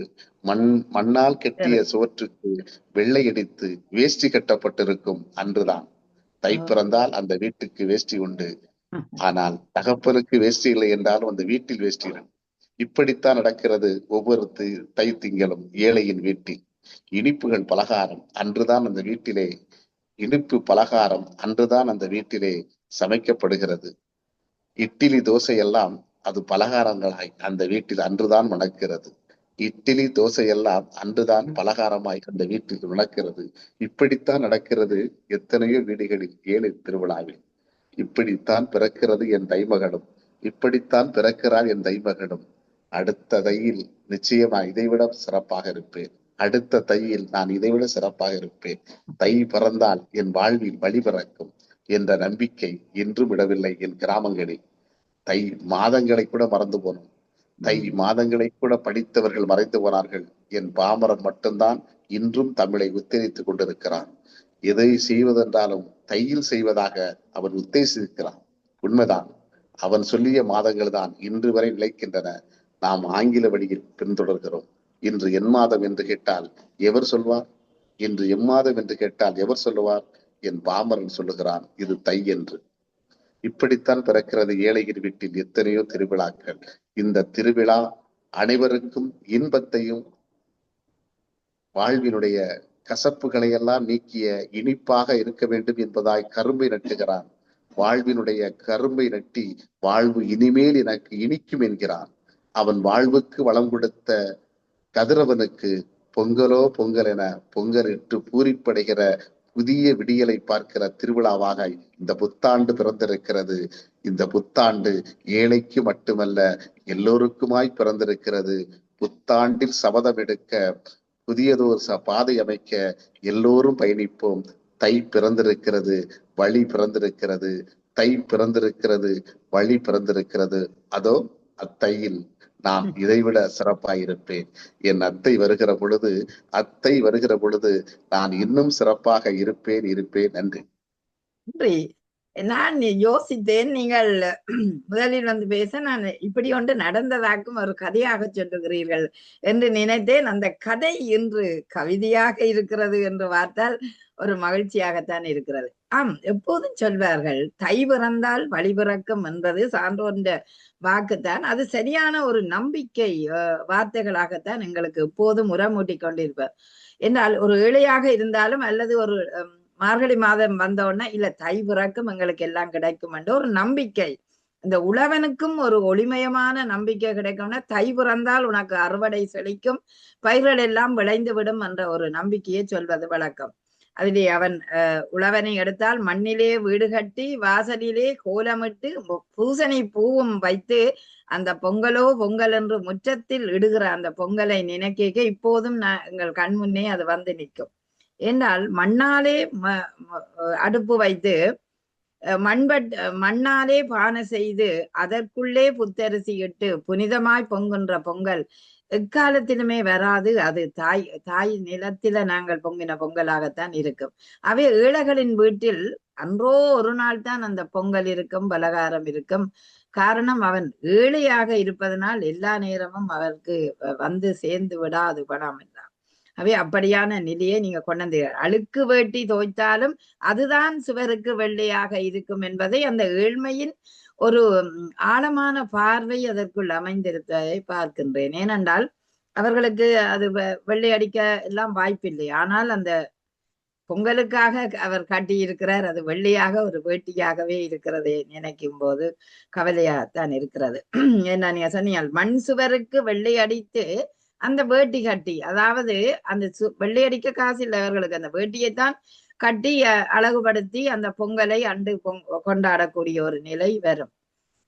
[SPEAKER 7] மண்ணால் கட்டிய சுவற்றுக்கு வெள்ளையடித்து வேஷ்டி கட்டப்பட்டிருக்கும் அன்றுதான். தை பிறந்தால் அந்த வீட்டுக்கு வேஷ்டி உண்டு. ஆனால் தகப்பனுக்கு வேஷ்டி இல்லை என்றாலும் அந்த வீட்டில் வேஷ்டி இல்லை. இப்படித்தான் நடக்கிறது ஒவ்வொரு தை திங்களும் ஏழையின் வீட்டில். இனிப்புகள் பலகாரம் அன்றுதான் அந்த வீட்டிலே இனிப்பு பலகாரம் அன்றுதான் அந்த வீட்டிலே சமைக்கப்படுகிறது. இட்லி தோசை எல்லாம் அது பலகாரங்களாய் அந்த வீட்டில் அன்றுதான் மணக்கிறது. இட்லி தோசை எல்லாம் அன்றுதான் பலகாரமாய் அந்த வீட்டில் நடக்கிறது. இப்படித்தான் நடக்கிறது எத்தனையோ வீடுகளில் ஏழை திருவிழாவில். இப்படித்தான் பிறக்கிறது என் தைமகனும், இப்படித்தான் பிறக்கிறார் என் தைமகனும். அடுத்த தையில் நிச்சயமா இதைவிட சிறப்பாக இருப்பேன். அடுத்த தையில் நான் இதைவிட சிறப்பாக இருப்பேன். தை பிறந்தால் என் வாழ்வில் வழி பிறக்கும் என்ற நம்பிக்கை இன்றும் விடவில்லை என் கிராமங்களில். தை மாதங்களை கூட மறந்து போனோம். தை மாதங்களை கூட படித்தவர்கள் மறைந்து போனார்கள். என் பாமரன் மட்டும்தான் இன்றும் தமிழை உத்தரித்துக் கொண்டிருக்கிறான். எதை செய்வதென்றாலும் தையில் செய்வதாக அவன் உத்தேசிக்கிறான். உண்மைதான். அவன் சொல்லிய மாதங்கள் தான் இன்று வரை நிலைக்கின்றன. நாம் ஆங்கில வழியில் பின்தொடர்கிறோம். இன்று என் மாதம் என்று கேட்டால் எவர் சொல்வார்? இன்று எம்மாதம் என்று கேட்டால் எவர் சொல்லுவார்? என் பாமரன் சொல்லுகிறான் இது தை என்று. இப்படித்தான் பிறக்கிறது ஏழையின் வீட்டில் எத்தனையோ திருவிழாக்கள். இந்த திருவிழா அனைவருக்கும் இன்பத்தையும் வாழ்வினுடைய கசப்புகளை எல்லாம் நீக்கிய இனிப்பாக இருக்க வேண்டும் என்பதாய் கரும்பை நட்டுகிறான். வாழ்வினுடைய கரும்பை நட்டி வாழ்வு இனிமேல் எனக்கு இனிக்கும் என்கிறான். அவன் வாழ்வுக்கு வளம் கொடுத்த கதிரவனுக்கு பொங்கலோ பொங்கல் என பொங்கலிட்டு பூரிப்படைகிற புதிய விடியலை பார்க்கிற திருவிழாவாக இந்த புத்தாண்டு பிறந்திருக்கிறது. இந்த புத்தாண்டு ஏழைக்கு மட்டுமல்ல எல்லோருக்குமாய் பிறந்திருக்கிறது. புத்தாண்டில் சபதம் எடுக்க, புதியதோர் பாதை அமைக்க எல்லோரும் பயணிப்போம். தை பிறந்திருக்கிறது, வழி பிறந்திருக்கிறது. தை பிறந்திருக்கிறது, வழி பிறந்திருக்கிறது. அதோ அத்தையில் நான் இதைவிட சிறப்பாயிருப்பேன். என் அத்தை வருகிற பொழுது நான் இன்னும் சிறப்பாக இருப்பேன். நன்றி.
[SPEAKER 1] நன்றி. நான் யோசித்தேன், நீங்கள் முதலில் வந்து பேச நான் இப்படி ஒன்று நடந்ததாக்கும் ஒரு கதையாக சொல்லுகிறீர்கள் என்று நினைத்தேன். அந்த கதை இன்று கவிதையாக இருக்கிறது என்று பார்த்தால் ஒரு மகிழ்ச்சியாகத்தான் இருக்கிறது. எப்போதும் சொல்வார்கள் தை பிறந்தால் வழி பிறக்கும் என்பது சான்றோன்ற வாக்குத்தான். அது சரியான ஒரு நம்பிக்கை வார்த்தைகளாகத்தான் எங்களுக்கு எப்போதும் உரமூட்டி கொண்டிருப்பார். என்றால் ஒரு ஏழையாக இருந்தாலும் அல்லது ஒரு மார்கழி மாதம் வந்தோடனே இல்ல தை பிறக்கும் எங்களுக்கு எல்லாம் கிடைக்கும் என்ற ஒரு நம்பிக்கை. இந்த உழவனுக்கும் ஒரு ஒளிமயமான நம்பிக்கை கிடைக்கும்னா தை பிறந்தால் உனக்கு அறுவடை செழிக்கும், பயிர்கள் எல்லாம் விளைந்து விடும் என்ற ஒரு நம்பிக்கையை சொல்வது வழக்கம். அதிலே அவன் உழவனை எடுத்தால் மண்ணிலே வீடு கட்டி வாசலிலே கோலமிட்டு பூசணி பூவும் வைத்து அந்த பொங்கலோ பொங்கல் என்று முற்றத்தில் இடுகிற அந்த பொங்கலை நினைக்க இப்போதும் எங்கள் கண் முன்னே அது வந்து நிற்கும். என்றால் மண்ணாலே அடுப்பு வைத்து மண்ணாலே பானை செய்து அதற்குள்ளே புத்தரிசி இட்டு புனிதமாய் பொங்குகின்ற பொங்கல் எக்காலத்திலுமே வராது. அது தாய் நிலத்தில நாங்கள் பொங்கின பொங்கலாகத்தான் இருக்கும். அவை ஏழைகளின் வீட்டில் அன்றோ ஒரு நாள் தான் அந்த பொங்கல் இருக்கும், பலகாரம் இருக்கும். காரணம் அவன் ஏழையாக இருப்பதனால் எல்லா நேரமும் அவருக்கு வந்து சேர்ந்து விடாது படாமல். அவை அப்படியான நிலையை நீங்க கொண்டு அழுக்கு வேட்டி தோய்த்தாலும் அதுதான் சுவருக்கு வெள்ளையாக இருக்கும் என்பதை அந்த ஏழ்மையின் ஒரு ஆழமான பார்வை அதற்குள் அமைந்திருப்பதை பார்க்கின்றேன். ஏனென்றால் அவர்களுக்கு அது வெள்ளை அடிக்க எல்லாம் வாய்ப்பில்லை. ஆனால் அந்த பொங்கலுக்காக அவர் காட்டியிருக்கிறார், அது வெள்ளையாக ஒரு வேட்டியாகவே இருக்கிறது. நினைக்கும் போது கவலையாகத்தான் இருக்கிறது. என்ன நீங்க சொன்னீங்க மண் சுவருக்கு வெள்ளை அடித்து அந்த வேட்டி கட்டி, அதாவது அந்த வெள்ளை அடிக்க காசு இல்லை அவர்களுக்கு, அந்த வேட்டியைத்தான் கட்டி அழகுபடுத்தி அந்த பொங்கலை அண்டு கொண்டாடக்கூடிய ஒரு நிலை வரும்.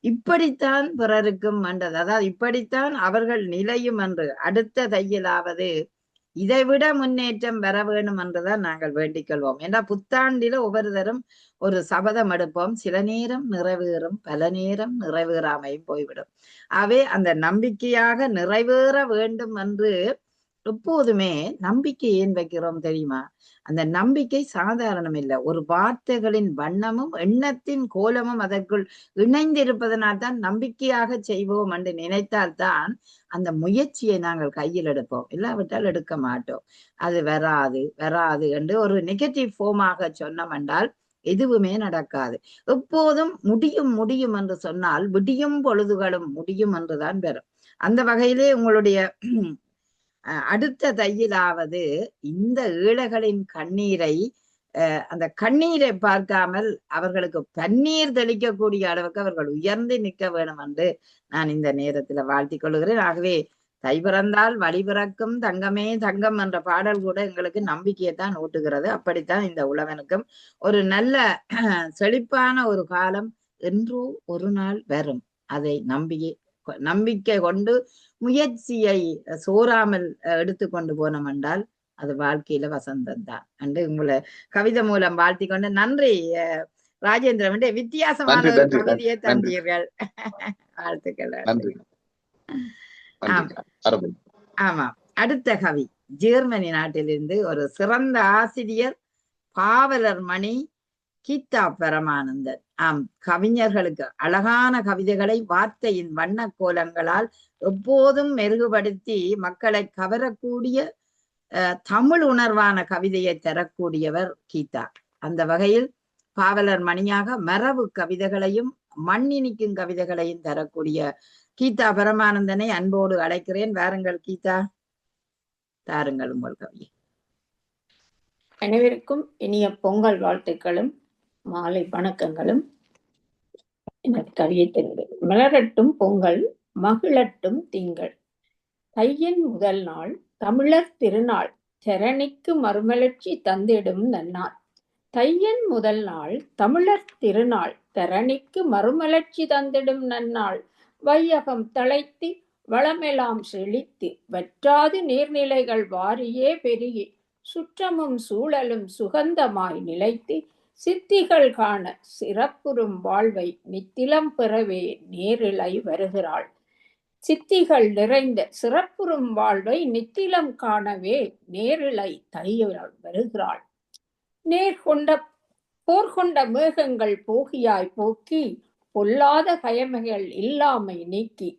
[SPEAKER 1] இப்படித்தான் பிறருக்கும் என்றது, அதாவது இப்படித்தான் அவர்கள் நிலையும் என்று அடுத்த தையிலாவது இதைவிட முன்னேற்றம் வர வேணும் என்றுதான் நாங்கள் வேண்டிக் கொள்வோம். ஏன்னா புத்தாண்டில ஒவ்வொருத்தரும் ஒரு சபதம் எடுப்போம். சில நேரம் நிறைவேறும், பல நேரம் நிறைவேறாமையும் போய்விடும். ஆகவே அந்த நம்பிக்கையாக நிறைவேற வேண்டும் என்று எப்போதுமே நம்பிக்கை ஏன் வைக்கிறோம் தெரியுமா? அந்த நம்பிக்கை சாதாரணம் இல்லை. ஒரு வார்த்தைகளின் வண்ணமும் எண்ணத்தின் கோலமும் அதற்குள் இணைந்திருப்பதனால் தான் நம்பிக்கையாக செய்வோம் என்று நினைத்தால்தான் அந்த முயற்சியை நாங்கள் கையில் எடுப்போம். இல்லாவிட்டால் எடுக்க மாட்டோம். அது வராது வராது என்று ஒரு நெகட்டிவ் ஃபார்மாக சொன்னோம் என்றால் எதுவுமே நடக்காது. எப்போதும் முடியும் முடியும் என்று சொன்னால் விடியும் பொழுதுகளும் முடியும் என்றுதான் வரும். அந்த வகையிலே உங்களுடைய அடுத்த தையிலாவது இந்த ஏழைகளின் கண்ணீரை அந்த கண்ணீரை பார்க்காமல் அவர்களுக்கு பன்னீர் தெளிக்கக்கூடிய அளவுக்கு அவர்கள் உயர்ந்து நிற்க வேணும் என்று நான் இந்த நேரத்துல வாழ்த்திக் கொள்கிறேன். ஆகவே தை பிறந்தால் வழி பிறக்கும் தங்கமே தங்கம் என்ற பாடல் கூட எங்களுக்கு நம்பிக்கையை தான் ஊட்டுகிறது. அப்படித்தான் இந்த உழவனுக்கும் ஒரு நல்ல செழிப்பான ஒரு காலம் என்றோ ஒரு நாள் வரும். அதை நம்பிக்கை கொண்டு முயற்சியை சோறாமல் எடுத்துக்கொண்டு போனோம் என்றால் அது வாழ்க்கையில வசந்தம் தான் என்று உங்களை கவிதை மூலம் வாழ்த்தி கொண்டு நன்றி. ராஜேந்திரன் வித்தியாசமான ஒரு கவிதையை தந்தீர்கள். வாழ்த்துக்கள். ஆமா. அடுத்த கவி ஜெர்மனி நாட்டிலிருந்து ஒரு சிறந்த ஆசிரியர் பாவலர் மணி கீதா பரமானந்தன். கவிஞர்களுக்கு அழகான கவிதைகளை வார்த்தையின் வண்ண கோலங்களால் எப்போதும் மெருகுபடுத்தி மக்களை கவரக்கூடிய தமிழ் உணர்வான கவிதையை தரக்கூடியவர் கீதா. அந்த வகையில் பாவலர் மணியாக மரபு கவிதைகளையும் மண்ணினிக்கும் கவிதைகளையும் தரக்கூடிய கீதா பரமானந்தனை அன்போடு அழைக்கிறேன். வாருங்கள் கீதா, தாருங்கள் உங்கள் கவியை.
[SPEAKER 8] அனைவருக்கும் இனிய பொங்கல் வாழ்த்துக்களும் மாலை வணக்கங்களும். எனக்கு கவியை தெரிந்தது. மலரட்டும் பொங்கல் மகிழட்டும் திங்கள், தையின் முதல் நாள் தமிழர் திருநாள், சரணிக்கு மறுமலர்ச்சி தந்திடும் நன்னாள். தையின் முதல் நாள் தமிழர் திருநாள், தரணிக்கு மறுமலர்ச்சி தந்திடும் நன்னாள். வையகம் தழைத்து வளமெல்லாம் செழித்து, வற்றாது நீர்நிலைகள் வாரியே பெருகி, சுற்றமும் சூழலும் சுகந்தமாய் நிலைத்து, சித்திகள் காண சிறப்புறும் வாழ்வை நித்திலம் பெறவே நேரிலை வருகிறாள். சித்திகள் நிறைந்த சிறப்புறும் வாழ்வை நித்திலம் காணவே நேரிலை தையால் வருகிறாள். போர்கொண்ட மேகங்கள் போகியாய் போக்கி, பொல்லாத கயமைகள் இல்லாமை நீக்கி.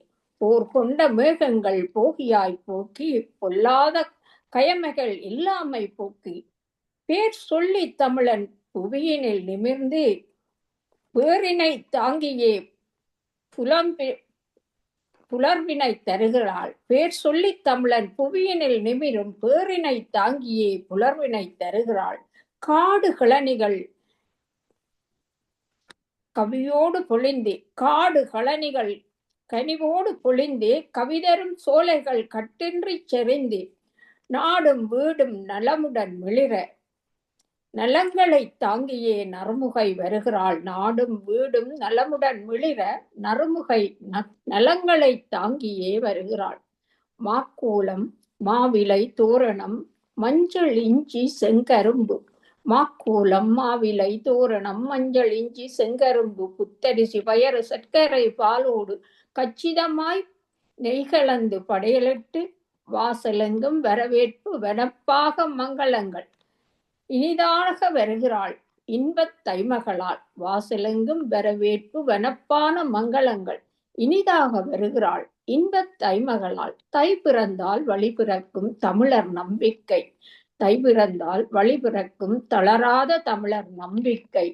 [SPEAKER 8] போர்கொண்ட மேகங்கள் போகியாய் போக்கி, பொல்லாத கயமைகள் இல்லாமை போக்கி, பேர் சொல்லி தமிழன் புவியினில் நிமிர்ந்து பேரினை தாங்கியே புலர்வினை தருகிறாள். பேர் சொல்லி தமிழன் புவியினில் நிமிரும் பேரினை தாங்கியே புலர்வினை தருகிறாள். காடு கிளனிகள் கவியோடு பொழிந்து, காடு களனிகள் கனிவோடு பொழிந்து, கவிதரும் சோலைகள் கட்டின்றி செறிந்து, நாடும் வீடும் நலமுடன் மிளிர நலங்களை தாங்கியே நறுமுகை வருகிறாள். நாடும் வீடும் நலமுடன் மிளிர நறுமுகை நலங்களை தாங்கியே வருகிறாள். மாக்கோலம் மாவிலை தோரணம் மஞ்சள் இஞ்சி செங்கரும்பு, மாக்கோலம் மாவிலை தோரணம் மஞ்சள் இஞ்சி செங்கரும்பு, புத்தரிசி பயறு சர்க்கரை பாலோடு கச்சிதமாய் நெய் கலந்து படையலிட்டு, வாசலெங்கும் வரவேற்பு வனப்பாக மங்களங்கள் இனிதாக வருகிறாள் இன்பத் தைமகளால். வாசலெங்கும் வரவேற்பு வனப்பான மங்களங்கள் இனிதாக வருகிறாள் இன்பத் தைமகளால். தை பிறந்தால் வழி பிறக்கும் தமிழர் நம்பிக்கை, தை பிறந்தால் வழி பிறக்கும் தளராத தமிழர் நம்பிக்கை.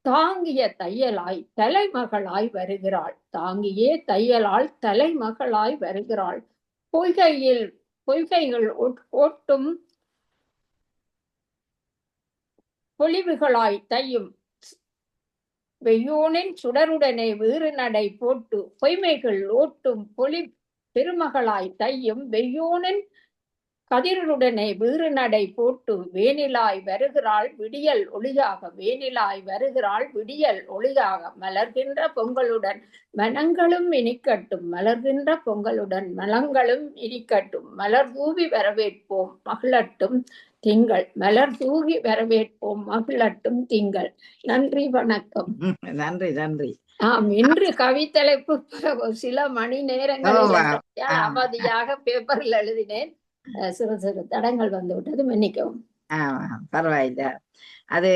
[SPEAKER 8] தாங்கிய தையலாய் தலைமகளாய் வருகிறாள், தாங்கியே தையலால் தலைமகளாய் வருகிறாள். பொய்கைகள் ஓட்டும் பொலிவுகளாய் தையும் வெய்யோனின் சுடருடனே வீறு நடை போட்டு, பொய்மைகள் ஓட்டும் பெருமகளாய் தையும் வெய்யோனின் கதிருடனே வீறு நடை போட்டு வேனிலாய் வருகிறாள் விடியல் ஒளியாக, வேனிலாய் வருகிறாள் விடியல் ஒளியாக, மலர்கின்ற பொங்கலுடன் மனங்களும் இனிக்கட்டும், மலர்கின்ற பொங்கலுடன் மலங்களும் இனிக்கட்டும், மலர் தூவி வரவேற்போம் மகிழட்டும் திங்கள், மலர் தூவி வரவேற்போம் மகிழட்டும் திங்கள். நன்றி, வணக்கம்.
[SPEAKER 1] நன்றி நன்றி.
[SPEAKER 8] இன்று கவித்தலைப்பு சில மணி நேரங்களில் அவதியாக பேப்பரில் எழுதினேன். சிறு சிறு தடங்கள் வந்து விட்டது, மன்னிக்கவும்.
[SPEAKER 1] பரவாயில்ல. அது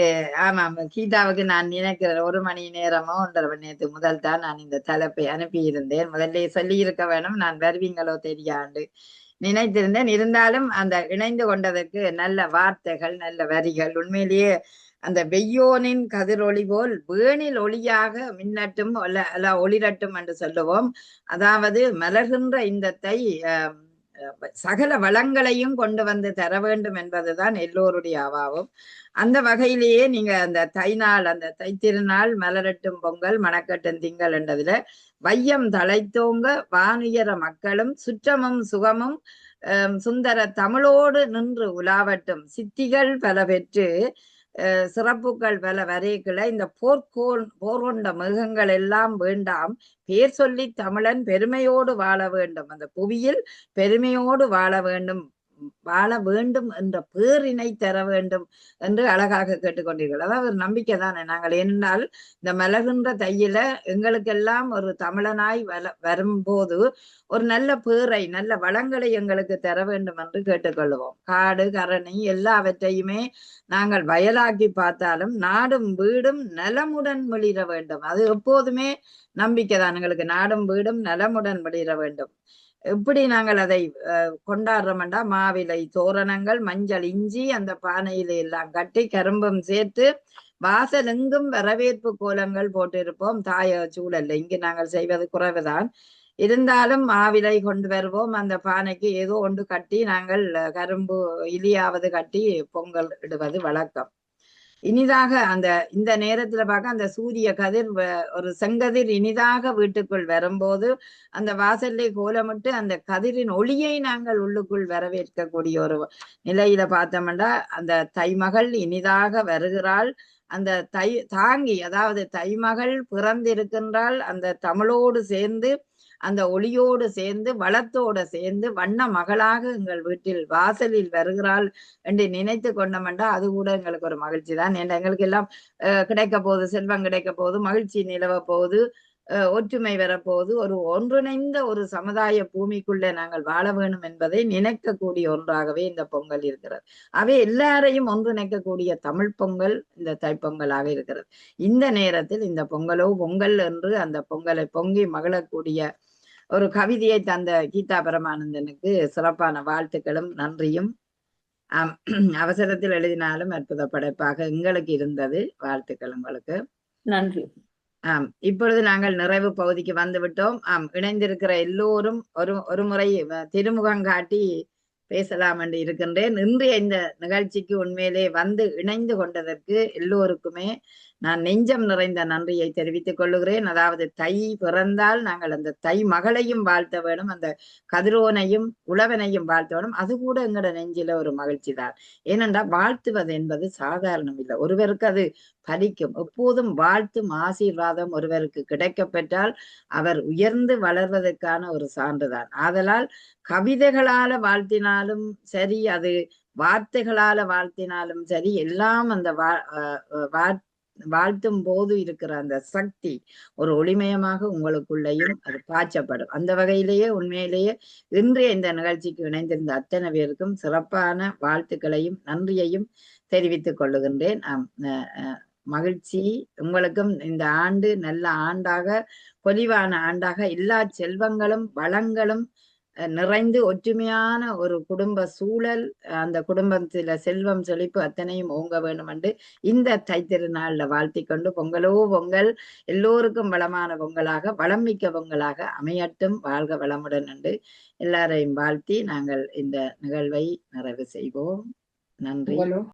[SPEAKER 1] ஆமாம், கீதாவுக்கு நான் நினைக்கிறேன் 1 மணி நேரமோ 1.5 மணி நேரத்துக்கு முதல் தான் நான் இந்த தலைப்பை அனுப்பியிருந்தேன். முதல்ல சொல்லி இருக்க வேணும், நான் வருவீங்களோ தெரியாது நினைத்திருந்தேன். இருந்தாலும் அந்த இணைந்து கொண்டதற்கு நல்ல வார்த்தைகள், நல்ல வரிகள், உண்மையிலேயே அந்த வெய்யோனின் கதிரொளி போல் வேணில் ஒளியாக மின்னட்டும் அல்ல ஒளிரட்டும் என்று சொல்லுவோம். அதாவது மலர்கின்ற இந்த தை சகல வளங்களையும் கொண்டு வந்து தர வேண்டும் என்பதுதான் எல்லோருடைய அவாவும். அந்த வகையிலேயே நீங்க அந்த தை நாள், அந்த தை திருநாள், மலரட்டும் பொங்கல் மணக்கட்டும் திங்கள் என்றதுல வையம் தழைத்தோங்க வானுயர மக்களும் சுற்றமும் சுகமும் சுந்தர தமிழோடு நின்று உலாவட்டும், சித்திகள் பல பெற்று சிறப்புகள் பல வரைகளை இந்த போர் கொண்ட மிருகங்கள் எல்லாம் வேண்டாம், பேர் சொல்லி தமிழன் பெருமையோடு வாழ வேண்டும், அந்த புவியில் பெருமையோடு வாழ வேண்டும் என்ற பேரினை தர வேண்டும் என்று அழகாக கேட்டுக்கொண்டீர்கள். அதாவது ஒரு நம்பிக்கை தானே நாங்கள். என்னால் இந்த மலர்கின்ற தையில எங்களுக்கெல்லாம் ஒரு தமிழனாய் வரும்போது ஒரு நல்ல பேரை, நல்ல வளங்களை எங்களுக்கு தர வேண்டும் என்று கேட்டுக்கொள்வோம். காடு கரணி எல்லாவற்றையுமே நாங்கள் வயலாக்கி பார்த்தாலும் நாடும் வீடும் நலமுடன் வெளியிட வேண்டும். அது எப்போதுமே நம்பிக்கை தான் எங்களுக்கு. நாடும் வீடும் நலமுடன் வெளியிட வேண்டும். எப்படி நாங்கள் அதை கொண்டாடுறோம்டா, மாவிலை தோரணங்கள், மஞ்சள் இஞ்சி அந்த பானையில எல்லாம் கட்டி கரும்பும் சேர்த்து வாசல் எங்கும் வரவேற்பு கோலங்கள் போட்டிருப்போம். தாய சூழல்ல இங்கு நாங்கள் செய்வது குறைவுதான், இருந்தாலும் மாவிலை கொண்டு வருவோம். அந்த பானைக்கு ஏதோ ஒன்று கட்டி நாங்கள் கரும்பு இலியாவது கட்டி பொங்கல் இடுவது வழக்கம். இனிதாக இந்த நேரத்துல பார்க்க அந்த சூரிய கதிர் ஒரு செங்கதிர் இனிதாக வீட்டுக்குள் வரும்போது அந்த வாசல்லே கோலமிட்டு அந்த கதிரின் ஒளியை நாங்கள் உள்ளுக்குள் வரவேற்கக்கூடிய ஒரு நிலையில பார்த்தோம்னா அந்த தைமகள் இனிதாக வருகிறாள். அந்த தாங்கி, அதாவது தைமகள் பிறந்திருக்கின்றாள் அந்த தமிழோடு சேர்ந்து, அந்த ஒளியோடு சேர்ந்து, வளத்தோடு சேர்ந்து, வண்ண மகளாக எங்கள் வீட்டில் வாசலில் வருகிறாள் என்று நினைத்து கொண்டோம்டா அது கூட எங்களுக்கு ஒரு மகிழ்ச்சி தான். எங்களுக்கு எல்லாம் கிடைக்க போகுது, செல்வம் கிடைக்க போகுது, மகிழ்ச்சி நிலவ போகுது, ஒற்றுமை வரப்போகுது, ஒரு ஒன்றிணைந்த ஒரு சமுதாய பூமிக்குள்ளே நாங்கள் வாழ வேணும் என்பதை நினைக்கக்கூடிய ஒன்றாகவே இந்த பொங்கல் இருக்கிறது. அவை எல்லாரையும் ஒன்றிணைக்கக்கூடிய தமிழ் பொங்கல் இந்த தைப்பொங்கலாக இருக்கிறது. இந்த நேரத்தில் இந்த பொங்கல் என்று அந்த பொங்கலை பொங்கி மகிழக்கூடிய ஒரு கவிதையை தந்த கீதா பரமானந்தனுக்கு சிறப்பான வாழ்த்துக்களும் நன்றியும். அவசரத்தில் எழுதினாலும் அற்புத படைப்பாக எங்களுக்கு இருந்தது. வாழ்த்துக்கள் உங்களுக்கு.
[SPEAKER 8] நன்றி.
[SPEAKER 1] இப்பொழுது நாங்கள் நிறைவு பகுதிக்கு வந்து விட்டோம். இணைந்திருக்கிற எல்லோரும் ஒரு முறை திருமுகம் காட்டி பேசலாம் என்று இருக்கின்றேன். இன்றைய இந்த நிகழ்ச்சிக்கு உண்மையிலே வந்து இணைந்து கொண்டதற்கு எல்லோருக்குமே நான் நெஞ்சம் நிறைந்த நன்றியை தெரிவித்துக் கொள்ளுகிறேன். அதாவது தை பிறந்தால் நாங்கள் அந்த தை மகளையும் வாழ்த்த வேணும், அந்த கதிரோனையும் உழவனையும் வாழ்த்த வேணும். அது கூட எங்களோட நெஞ்சில ஒரு மகிழ்ச்சி தான். ஏனென்றால் வாழ்த்துவது என்பது சாதாரணம் இல்லை, ஒருவருக்கு அது பலிக்கும். எப்போதும் வாழ்த்தும் ஆசீர்வாதம் ஒருவருக்கு கிடைக்க பெற்றால் அவர் உயர்ந்து வளர்வதற்கான ஒரு சான்றுதான். ஆதலால் கவிதைகளால வாழ்த்தினாலும் சரி, அது வார்த்தைகளால வாழ்த்தினாலும் சரி, எல்லாம் அந்த வாழ்த்தும் போது இருக்கிற அந்த சக்தி ஒரு ஒளிமயமாக உங்களுக்குள்ளேயும் அது பாய்ச்சப்படும். அந்த வகையிலேயே உண்மையிலேயே இன்றைய இந்த நிகழ்ச்சிக்கு இணைந்திருந்த அத்தனை பேருக்கும் சிறப்பான வாழ்த்துக்களையும் நன்றியையும் தெரிவித்துக் கொள்ளுகின்றேன். மகிழ்ச்சி. உங்களுக்கும் இந்த ஆண்டு நல்ல ஆண்டாக, பொலிவான ஆண்டாக, எல்லா செல்வங்களும் வளங்களும் நிறைந்து ஒற்றுமையான ஒரு குடும்ப சூழல், அந்த குடும்பத்தில செல்வம் செழிப்பு அத்தனையும் ஓங்க வேண்டும் என்று இந்த தைத்திருநாள்ல வாழ்த்தி கொண்டு பொங்கலோ பொங்கல் எல்லோருக்கும் வளமான பொங்கலாக, வளமிக்க பொங்கலாக அமையட்டும், வாழ்க வளமுடன் என்று எல்லாரையும் வாழ்த்தி நாங்கள் இந்த நிகழ்வை நிறைவு செய்வோம். நன்றி.